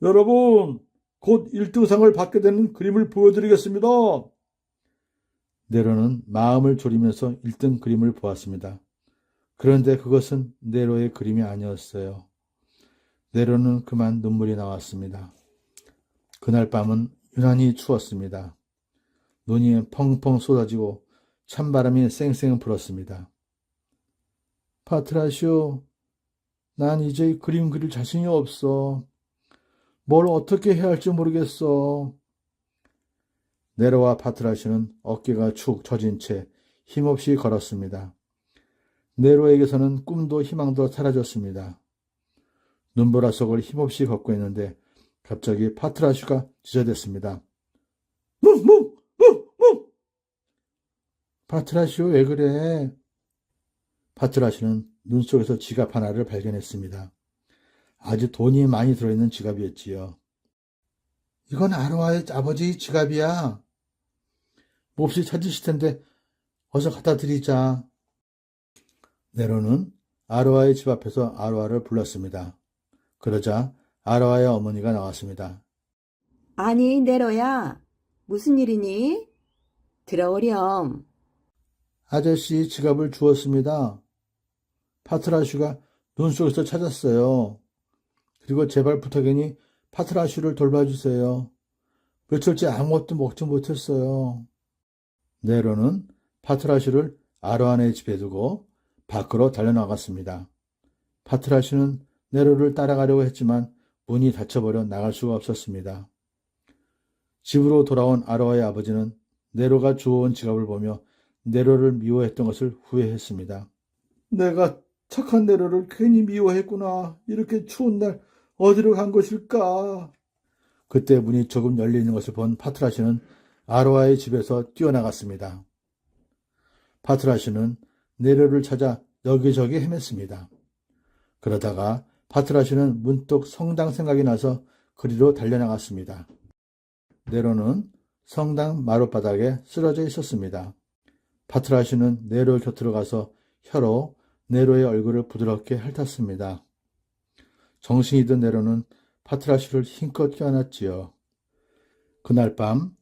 여러분, 곧 1등상을 받게 되는 그림을 보여드리겠습니다. 네로는 마음을 졸이면서 1등 그림을 보았습니다. 그런데 그것은 네로의 그림이 아니었어요. 네로는 그만 눈물이 나왔습니다. 그날 밤은 유난히 추웠습니다. 눈이 펑펑 쏟아지고 찬바람이 쌩쌩 불었습니다. 파트라슈, 난 이제 그림 그릴 자신이 없어. 뭘 어떻게 해야 할지 모르겠어. 네로와 파트라슈는 어깨가 축 처진 채 힘없이 걸었습니다. 네로에게서는 꿈도 희망도 사라졌습니다. 눈보라 속을 힘없이 걷고 있는데 갑자기 파트라슈가 지저댔습니다. 뭉뭉! 뭉뭉! 파트라슈, 왜 그래? 파트라슈는 눈 속에서 지갑 하나를 발견했습니다. 아주 돈이 많이 들어있는 지갑이었지요. 이건 아로아의 아버지 지갑이야. 몹시 찾으실 텐데 어서 갖다 드리자. 네로는 아로아의 집 앞에서 아로아를 불렀습니다. 그러자 아로아의 어머니가 나왔습니다. 아니, 네로야. 무슨 일이니? 들어오렴. 아저씨 지갑을 주었습니다. 파트라슈가 눈 속에서 찾았어요. 그리고 제발 부탁이니 파트라슈를 돌봐주세요. 며칠째 아무것도 먹지 못했어요. 네로는 파트라슈를 아로아네 집에 두고 밖으로 달려나갔습니다. 파트라슈는 네로를 따라가려고 했지만 문이 닫혀버려 나갈 수가 없었습니다. 집으로 돌아온 아로아의 아버지는 네로가 주워온 지갑을 보며 네로를 미워했던 것을 후회했습니다. 내가 착한 네로를 괜히 미워했구나. 이렇게 추운 날 어디로 간 것일까? 그때 문이 조금 열리는 것을 본 파트라슈는 아로아의 집에서 뛰어나갔습니다. 파트라슈는 네로를 찾아 여기저기 헤맸습니다. 그러다가 파트라슈는 문득 성당 생각이 나서 그리로 달려나갔습니다. 네로는 성당 마룻바닥에 쓰러져 있었습니다. 파트라슈는 네로 곁으로 가서 혀로 네로의 얼굴을 부드럽게 핥았습니다. 정신이 든 네로는 파트라슈를 힘껏 껴안았지요. 그날 밤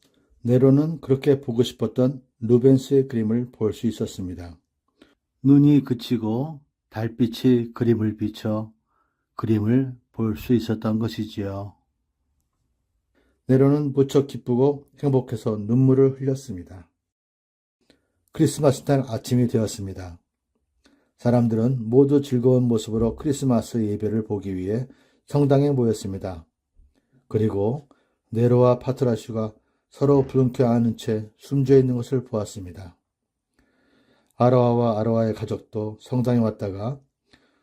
네로는 그렇게 보고 싶었던 루벤스의 그림을 볼 수 있었습니다. 눈이 그치고 달빛이 그림을 비춰 그림을 볼 수 있었던 것이지요. 네로는 무척 기쁘고 행복해서 눈물을 흘렸습니다. 크리스마스 날 아침이 되었습니다. 사람들은 모두 즐거운 모습으로 크리스마스 예배를 보기 위해 성당에 모였습니다. 그리고 네로와 파트라슈가 서로 부둥켜 안은 채 숨져 있는 것을 보았습니다. 아로아와 아로아의 가족도 성당에 왔다가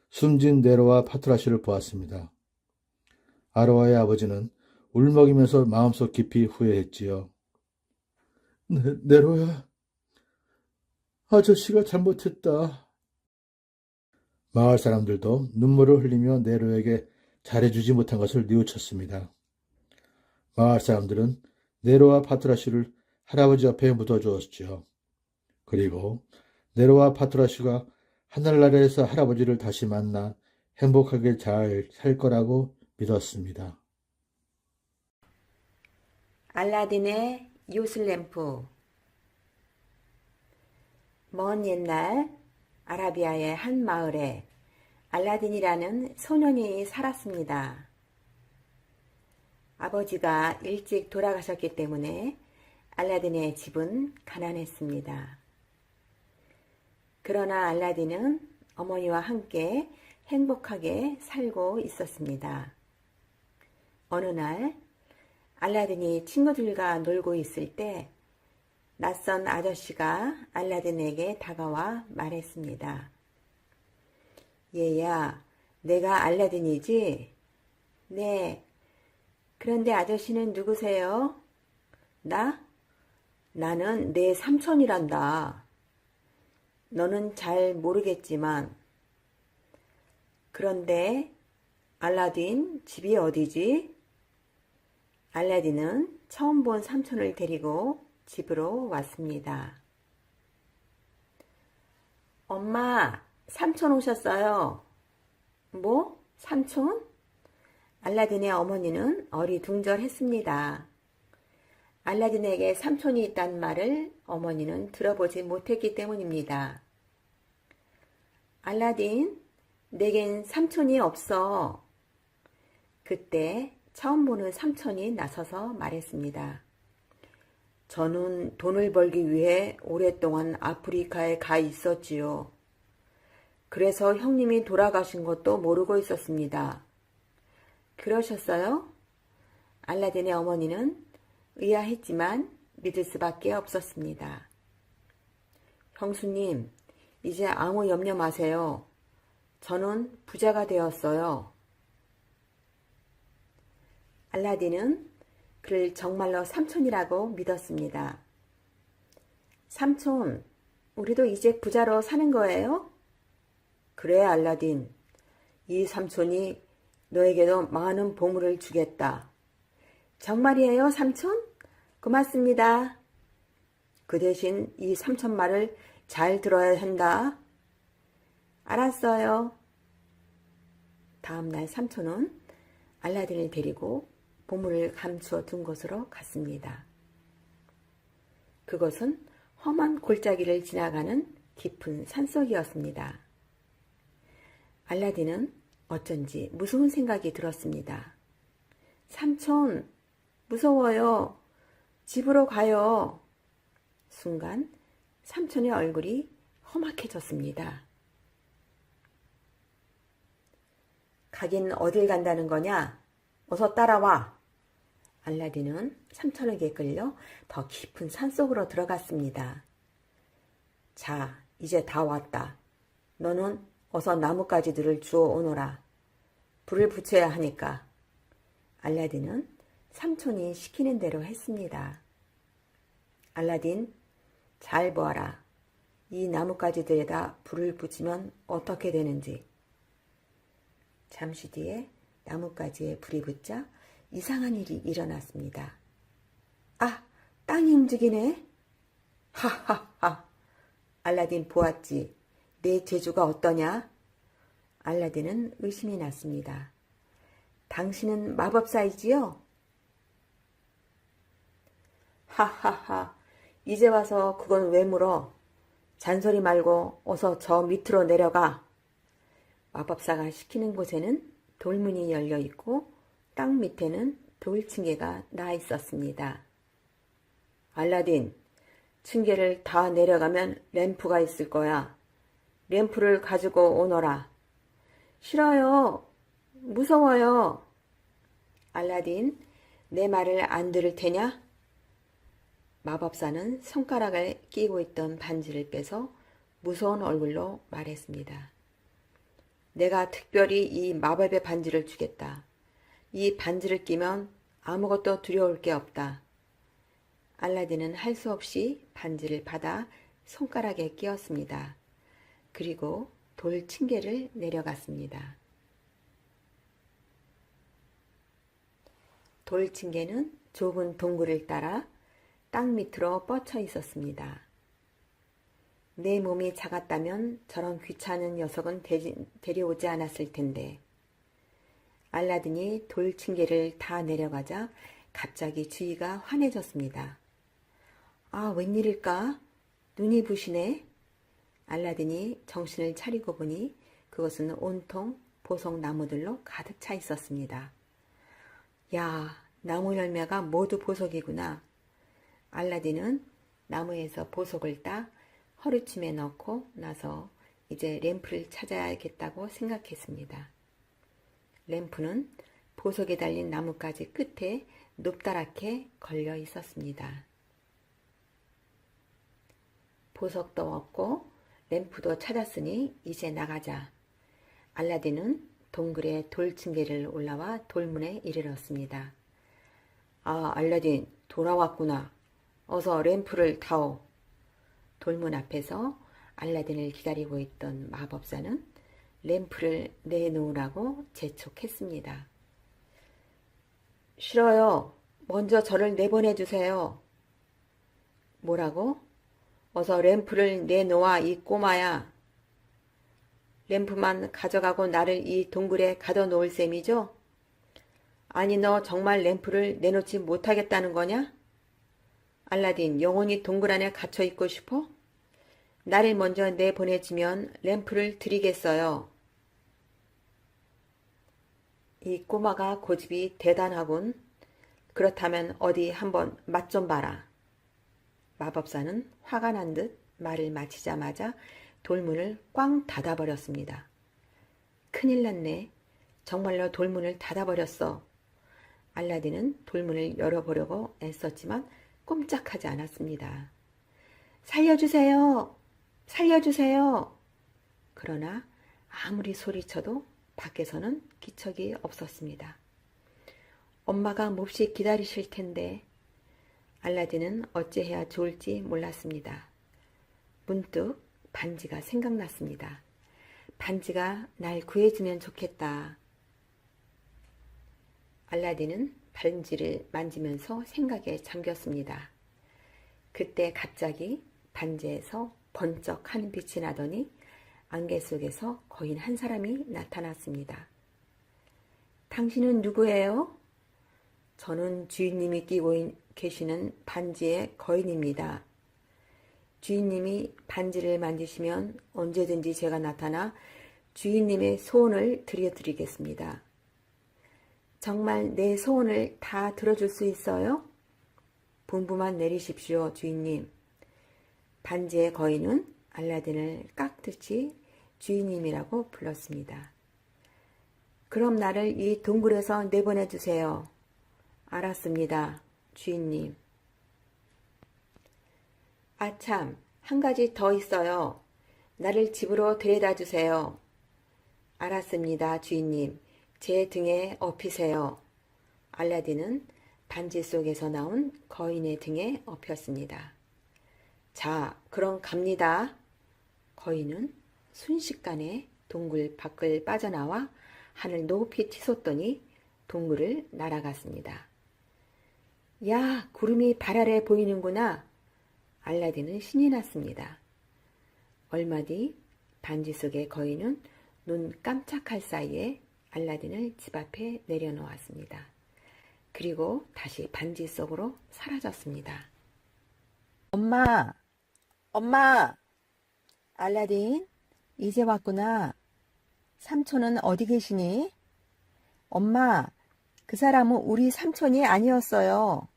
숨진 네로와 파트라슈를 보았습니다. 아로아의 아버지는 울먹이면서 마음속 깊이 후회했지요. 네로야, 아저씨가 잘못했다. 마을 사람들도 눈물을 흘리며 네로에게 잘해주지 못한 것을 뉘우쳤습니다. 마을 사람들은 네로와 파트라슈를 할아버지 옆에 묻어주었지요. 그리고 네로와 파트라슈가 하늘나라에서 할아버지를 다시 만나 행복하게 잘 살 거라고 믿었습니다. 알라딘의 요술램프. 먼 옛날 아라비아의 한 마을에 알라딘이라는 소년이 살았습니다. 아버지가 일찍 돌아가셨기 때문에 알라딘의 집은 가난했습니다. 그러나 알라딘은 어머니와 함께 행복하게 살고 있었습니다. 어느 날 알라딘이 친구들과 놀고 있을 때 낯선 아저씨가 알라딘에게 다가와 말했습니다. 얘야, 내가 알라딘이지? 네. 그런데 아저씨는 누구세요? 나? 나는 내 삼촌이란다. 너는 잘 모르겠지만. 그런데 알라딘 집이 어디지? 알라딘은 처음 본 삼촌을 데리고 집으로 왔습니다. 엄마, 삼촌 오셨어요. 뭐? 삼촌? 알라딘의 어머니는 어리둥절했습니다. 알라딘에게 삼촌이 있다는 말을 어머니는 들어보지 못했기 때문입니다. 알라딘, 내겐 삼촌이 없어. 그때 처음 보는 삼촌이 나서서 말했습니다. 저는 돈을 벌기 위해 오랫동안 아프리카에 가 있었지요. 그래서 형님이 돌아가신 것도 모르고 있었습니다. 그러셨어요? 알라딘의 어머니는 의아했지만 믿을 수밖에 없었습니다. 형수님, 이제 아무 염려 마세요. 저는 부자가 되었어요. 알라딘은 그를 정말로 삼촌이라고 믿었습니다. 삼촌, 우리도 이제 부자로 사는 거예요? 그래, 알라딘. 이 삼촌이 너에게도 많은 보물을 주겠다. 정말이에요, 삼촌? 고맙습니다. 그 대신 이 삼촌 말을 잘 들어야 한다. 알았어요. 다음날 삼촌은 알라딘을 데리고 보물을 감추어 둔 곳으로 갔습니다. 그것은 험한 골짜기를 지나가는 깊은 산속이었습니다. 알라딘은 어쩐지 무서운 생각이 들었습니다. 삼촌, 무서워요. 집으로 가요. 순간 삼촌의 얼굴이 험악해졌습니다. 가긴 어딜 간다는 거냐? 어서 따라와. 알라딘은 삼촌에게 끌려 더 깊은 산속으로 들어갔습니다. 자, 이제 다 왔다. 너는 어서 나뭇가지들을 주워 오너라. 불을 붙여야 하니까. 알라딘은 삼촌이 시키는 대로 했습니다. 알라딘, 잘 보아라. 이 나뭇가지들에다 불을 붙이면 어떻게 되는지. 잠시 뒤에 나뭇가지에 불이 붙자 이상한 일이 일어났습니다. 아, 땅이 움직이네. 하하하. 알라딘 보았지. 내 재주가 어떠냐? 알라딘은 의심이 났습니다. 당신은 마법사이지요? 하하하. 이제 와서 그건 왜 물어? 잔소리 말고 어서 저 밑으로 내려가. 마법사가 시키는 곳에는 돌문이 열려 있고 땅 밑에는 돌층계가 나 있었습니다. 알라딘, 층계를 다 내려가면 램프가 있을 거야. 램프를 가지고 오너라. 싫어요. 무서워요. 알라딘, 내 말을 안 들을 테냐? 마법사는 손가락을 끼고 있던 반지를 빼서 무서운 얼굴로 말했습니다. 내가 특별히 이 마법의 반지를 주겠다. 이 반지를 끼면 아무것도 두려울 게 없다. 알라딘은 할 수 없이 반지를 받아 손가락에 끼웠습니다. 그리고 돌 층계를 내려갔습니다. 돌 층계는 좁은 동굴을 따라 땅 밑으로 뻗쳐 있었습니다. 내 몸이 작았다면 저런 귀찮은 녀석은 데려오지 않았을 텐데. 알라딘이 돌 층계를 다 내려가자 갑자기 주위가 환해졌습니다. 아, 웬일일까? 눈이 부시네. 알라딘이 정신을 차리고 보니 그것은 온통 보석 나무들로 가득 차 있었습니다. 야, 나무 열매가 모두 보석이구나. 알라딘은 나무에서 보석을 따 허리춤에 넣고 나서 이제 램프를 찾아야겠다고 생각했습니다. 램프는 보석에 달린 나뭇가지 끝에 높다랗게 걸려 있었습니다. 보석도 얻고 램프도 찾았으니 이제 나가자. 알라딘은 동굴의 돌층계를 올라와 돌문에 이르렀습니다. 아, 알라딘 돌아왔구나. 어서 램프를 타오. 돌문 앞에서 알라딘을 기다리고 있던 마법사는 램프를 내놓으라고 재촉했습니다. 싫어요. 먼저 저를 내보내주세요. 뭐라고? 어서 램프를 내놓아 이 꼬마야. 램프만 가져가고 나를 이 동굴에 가둬놓을 셈이죠? 아니 너 정말 램프를 내놓지 못하겠다는 거냐? 알라딘 영원히 동굴 안에 갇혀 있고 싶어? 나를 먼저 내보내주면 램프를 드리겠어요. 이 꼬마가 고집이 대단하군. 그렇다면 어디 한번 맛 좀 봐라. 마법사는 화가 난 듯 말을 마치자마자 돌문을 꽝 닫아버렸습니다. 큰일 났네. 정말로 돌문을 닫아버렸어. 알라딘은 돌문을 열어보려고 애썼지만 꼼짝하지 않았습니다. 살려주세요! 살려주세요! 그러나 아무리 소리쳐도 밖에서는 기척이 없었습니다. 엄마가 몹시 기다리실 텐데. 알라딘은 어찌해야 좋을지 몰랐습니다. 문득 반지가 생각났습니다. 반지가 날 구해주면 좋겠다. 알라딘은 반지를 만지면서 생각에 잠겼습니다. 그때 갑자기 반지에서 번쩍하는 빛이 나더니 안개 속에서 거인 한 사람이 나타났습니다. 당신은 누구예요? 저는 주인님이 끼고 계시는 반지의 거인입니다. 주인님이 반지를 만지시면 언제든지 제가 나타나 주인님의 소원을 들려드리겠습니다. 정말 내 소원을 다 들어줄 수 있어요? 분부만 내리십시오, 주인님. 반지의 거인은 알라딘을 깍듯이 주인님이라고 불렀습니다. 그럼 나를 이 동굴에서 내보내주세요. 알았습니다, 주인님. 아참, 한 가지 더 있어요. 나를 집으로 데려다 주세요. 알았습니다, 주인님. 제 등에 업히세요. 알라딘은 반지 속에서 나온 거인의 등에 업혔습니다. 자, 그럼 갑니다. 거인은 순식간에 동굴 밖을 빠져나와 하늘 높이 치솟더니 동굴을 날아갔습니다. 야, 구름이 발 아래 보이는구나. 알라딘은 신이 났습니다. 얼마 뒤 반지 속의 거인은 눈 깜짝할 사이에 알라딘을 집 앞에 내려놓았습니다. 그리고 다시 반지 속으로 사라졌습니다. 엄마! 엄마! 알라딘, 이제 왔구나. 삼촌은 어디 계시니? 엄마, 그 사람은 우리 삼촌이 아니었어요.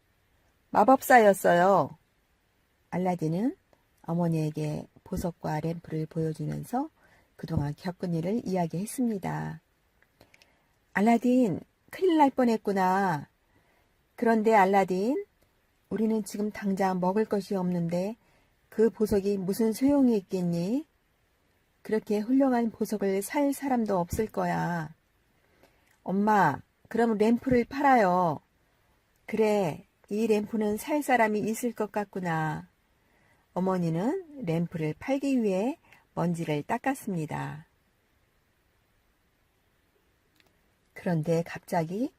마법사였어요. 알라딘은 어머니에게 보석과 램프를 보여주면서 그동안 겪은 일을 이야기했습니다. 알라딘, 큰일 날 뻔했구나. 그런데 알라딘, 우리는 지금 당장 먹을 것이 없는데 그 보석이 무슨 소용이 있겠니? 그렇게 훌륭한 보석을 살 사람도 없을 거야. 엄마, 그럼 램프를 팔아요. 그래, 이 램프는 살 사람이 있을 것 같구나. 어머니는 램프를 팔기 위해 먼지를 닦았습니다. 그런데 갑자기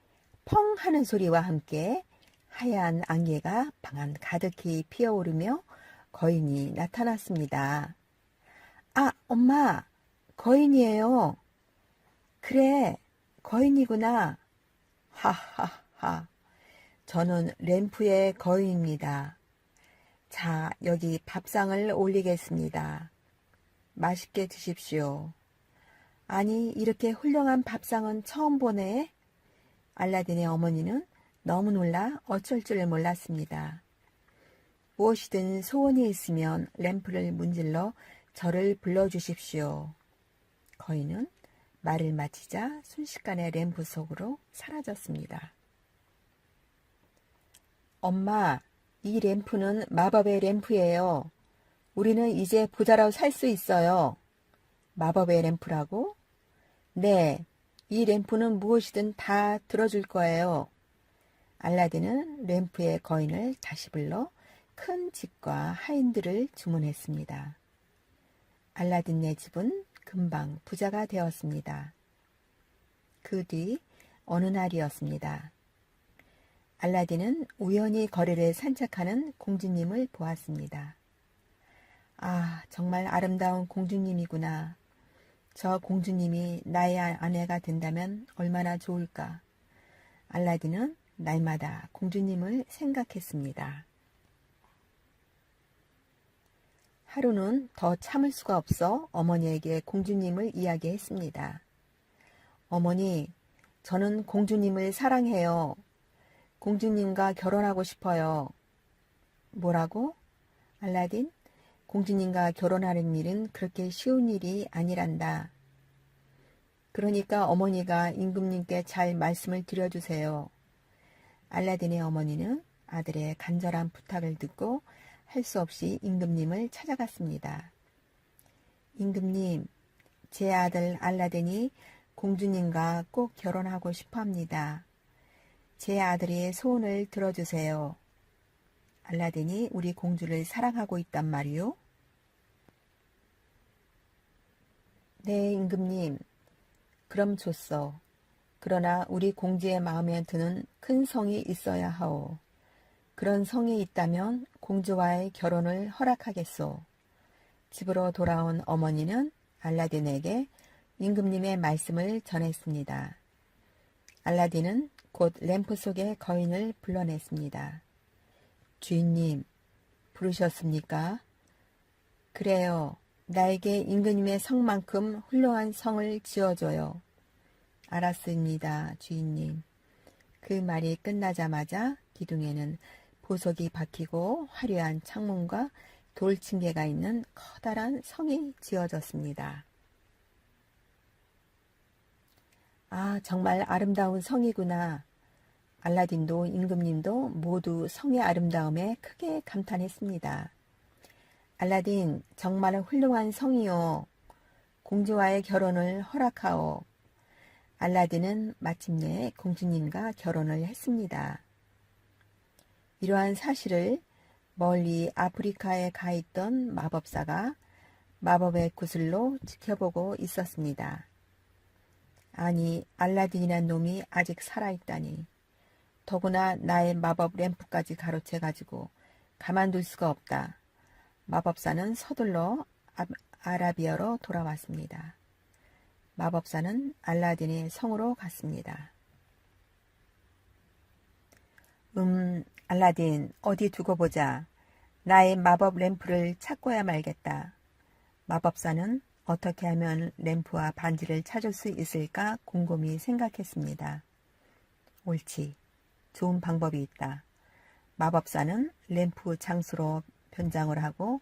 펑 하는 소리와 함께 하얀 안개가 방 안 가득히 피어오르며 거인이 나타났습니다. 아, 엄마, 거인이에요. 그래, 거인이구나. 하하하. 저는 램프의 거인입니다. 자, 여기 밥상을 올리겠습니다. 맛있게 드십시오. 아니, 이렇게 훌륭한 밥상은 처음 보네. 알라딘의 어머니는 너무 놀라 어쩔 줄 몰랐습니다. 무엇이든 소원이 있으면 램프를 문질러 저를 불러주십시오. 거인은 말을 마치자 순식간에 램프 속으로 사라졌습니다. 엄마, 이 램프는 마법의 램프예요. 우리는 이제 부자로 살 수 있어요. 마법의 램프라고? 네, 이 램프는 무엇이든 다 들어줄 거예요. 알라딘은 램프의 거인을 다시 불러 큰 집과 하인들을 주문했습니다. 알라딘네 집은 금방 부자가 되었습니다. 그 뒤 어느 날이었습니다. 알라딘은 우연히 거리를 산책하는 공주님을 보았습니다. 아, 정말 아름다운 공주님이구나. 저 공주님이 나의 아내가 된다면 얼마나 좋을까. 알라딘은 날마다 공주님을 생각했습니다. 하루는 더 참을 수가 없어 어머니에게 공주님을 이야기했습니다. 어머니, 저는 공주님을 사랑해요. 공주님과 결혼하고 싶어요. 뭐라고? 알라딘, 공주님과 결혼하는 일은 그렇게 쉬운 일이 아니란다. 그러니까 어머니가 임금님께 잘 말씀을 드려주세요. 알라딘의 어머니는 아들의 간절한 부탁을 듣고 할 수 없이 임금님을 찾아갔습니다. 임금님, 제 아들 알라딘이 공주님과 꼭 결혼하고 싶어 합니다. 제 아들의 소원을 들어주세요. 알라딘이 우리 공주를 사랑하고 있단 말이요? 네, 임금님. 그럼 좋소. 그러나 우리 공주의 마음에 드는 큰 성이 있어야 하오. 그런 성이 있다면 공주와의 결혼을 허락하겠소. 집으로 돌아온 어머니는 알라딘에게 임금님의 말씀을 전했습니다. 알라딘은 곧 램프 속의 거인을 불러냈습니다. 주인님, 부르셨습니까? 그래요. 나에게 임금님의 성만큼 훌륭한 성을 지어줘요. 알았습니다, 주인님. 그 말이 끝나자마자 기둥에는 보석이 박히고 화려한 창문과 돌층계가 있는 커다란 성이 지어졌습니다. 아, 정말 아름다운 성이구나. 알라딘도 임금님도 모두 성의 아름다움에 크게 감탄했습니다. 알라딘, 정말 훌륭한 성이요. 공주와의 결혼을 허락하오. 알라딘은 마침내 공주님과 결혼을 했습니다. 이러한 사실을 멀리 아프리카에 가 있던 마법사가 마법의 구슬로 지켜보고 있었습니다. 아니, 알라딘이란 놈이 아직 살아있다니. 더구나 나의 마법 램프까지 가로채가지고 가만둘 수가 없다. 마법사는 서둘러 아라비아로 돌아왔습니다. 마법사는 알라딘의 성으로 갔습니다. 알라딘, 어디 두고 보자. 나의 마법 램프를 찾고야 말겠다. 마법사는 어떻게 하면 램프와 반지를 찾을 수 있을까 곰곰이 생각했습니다. 옳지. 좋은 방법이 있다. 마법사는 램프 장수로 변장을 하고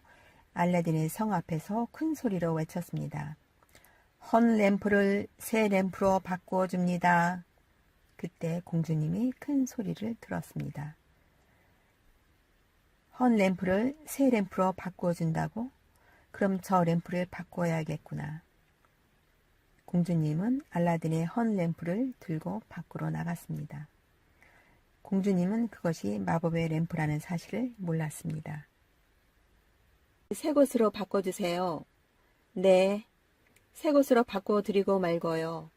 알라딘의 성 앞에서 큰 소리로 외쳤습니다. 헌 램프를 새 램프로 바꾸어 줍니다. 그때 공주님이 큰 소리를 들었습니다. 헌 램프를 새 램프로 바꾸어 준다고? 그럼 저 램프를 바꿔야겠구나. 공주님은 알라딘의 헌 램프를 들고 밖으로 나갔습니다. 공주님은 그것이 마법의 램프라는 사실을 몰랐습니다. 새 것으로 바꿔주세요. 네, 새 것으로 바꿔드리고 말고요.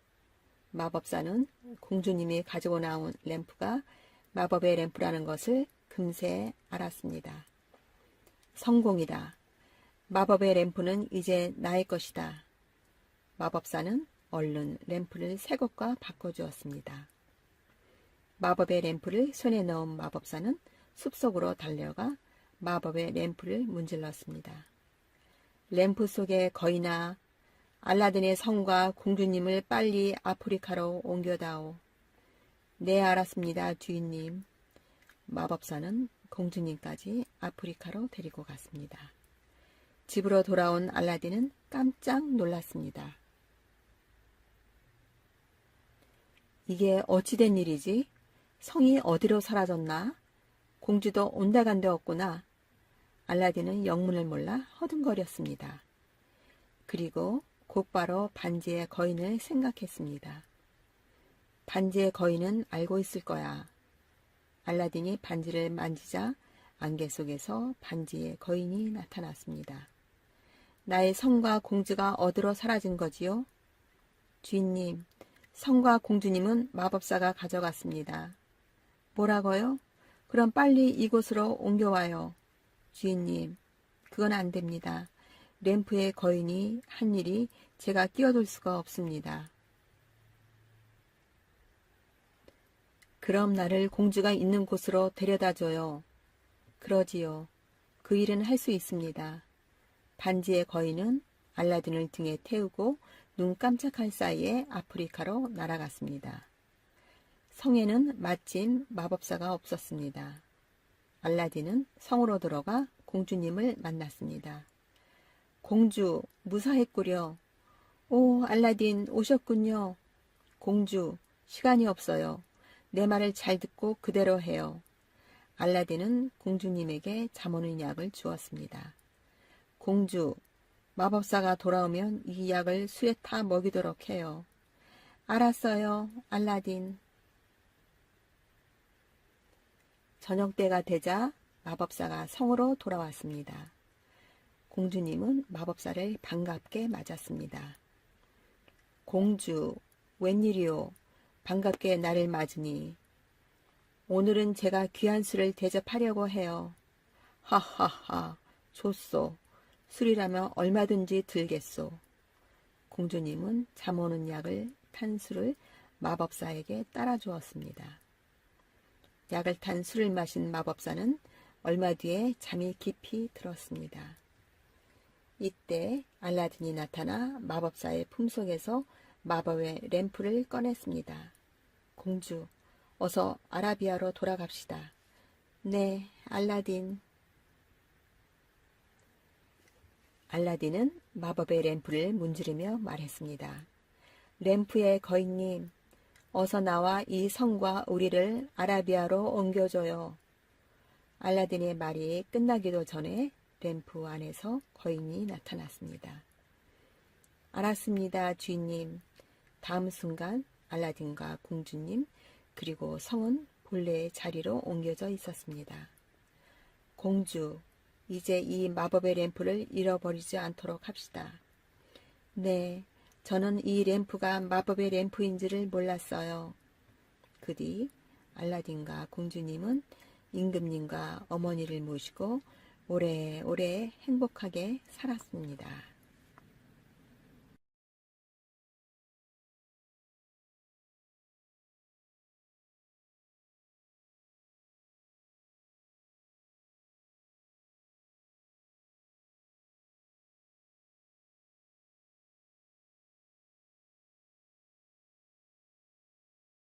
마법사는 공주님이 가지고 나온 램프가 마법의 램프라는 것을 금세 알았습니다. 성공이다. 마법의 램프는 이제 나의 것이다. 마법사는 얼른 램프를 새 것과 바꿔주었습니다. 마법의 램프를 손에 넣은 마법사는 숲속으로 달려가 마법의 램프를 문질렀습니다. 램프 속의 거인아, 알라딘의 성과 공주님을 빨리 아프리카로 옮겨다오. 네, 알았습니다, 주인님. 마법사는 공주님까지 아프리카로 데리고 갔습니다. 집으로 돌아온 알라딘은 깜짝 놀랐습니다. 이게 어찌된 일이지? 성이 어디로 사라졌나? 공주도 온데간데 없구나. 알라딘은 영문을 몰라 허둥거렸습니다. 그리고 곧바로 반지의 거인을 생각했습니다. 반지의 거인은 알고 있을 거야. 알라딘이 반지를 만지자 안개 속에서 반지의 거인이 나타났습니다. 나의 성과 공주가 어디로 사라진 거지요? 주인님, 성과 공주님은 마법사가 가져갔습니다. 뭐라고요? 그럼 빨리 이곳으로 옮겨와요. 주인님, 그건 안 됩니다. 램프의 거인이 한 일이 제가 끼어들 수가 없습니다. 그럼 나를 공주가 있는 곳으로 데려다줘요. 그러지요. 그 일은 할 수 있습니다. 반지의 거인은 알라딘을 등에 태우고 눈 깜짝할 사이에 아프리카로 날아갔습니다. 성에는 마침 마법사가 없었습니다. 알라딘은 성으로 들어가 공주님을 만났습니다. 공주, 무사했구려. 오, 알라딘 오셨군요. 공주, 시간이 없어요. 내 말을 잘 듣고 그대로 해요. 알라딘은 공주님에게 잠오는 약을 주었습니다. 공주, 마법사가 돌아오면 이 약을 술에 타 먹이도록 해요. 알았어요, 알라딘. 저녁때가 되자 마법사가 성으로 돌아왔습니다. 공주님은 마법사를 반갑게 맞았습니다. 공주, 웬일이오? 반갑게 나를 맞으니. 오늘은 제가 귀한 술을 대접하려고 해요. 하하하, 좋소. 술이라면 얼마든지 들겠소. 공주님은 잠오는 약을 탄 술을 마법사에게 따라주었습니다. 약을 탄 술을 마신 마법사는 얼마 뒤에 잠이 깊이 들었습니다. 이때 알라딘이 나타나 마법사의 품속에서 마법의 램프를 꺼냈습니다. 공주, 어서 아라비아로 돌아갑시다. 네, 알라딘. 알라딘은 마법의 램프를 문지르며 말했습니다. 램프의 거인님, 어서 나와 이 성과 우리를 아라비아로 옮겨줘요. 알라딘의 말이 끝나기도 전에 램프 안에서 거인이 나타났습니다. 알았습니다, 주인님. 다음 순간 알라딘과 공주님 그리고 성은 본래의 자리로 옮겨져 있었습니다. 공주, 이제 이 마법의 램프를 잃어버리지 않도록 합시다. 네, 저는 이 램프가 마법의 램프인지를 몰랐어요. 그 뒤 알라딘과 공주님은 임금님과 어머니를 모시고 오래오래 행복하게 살았습니다.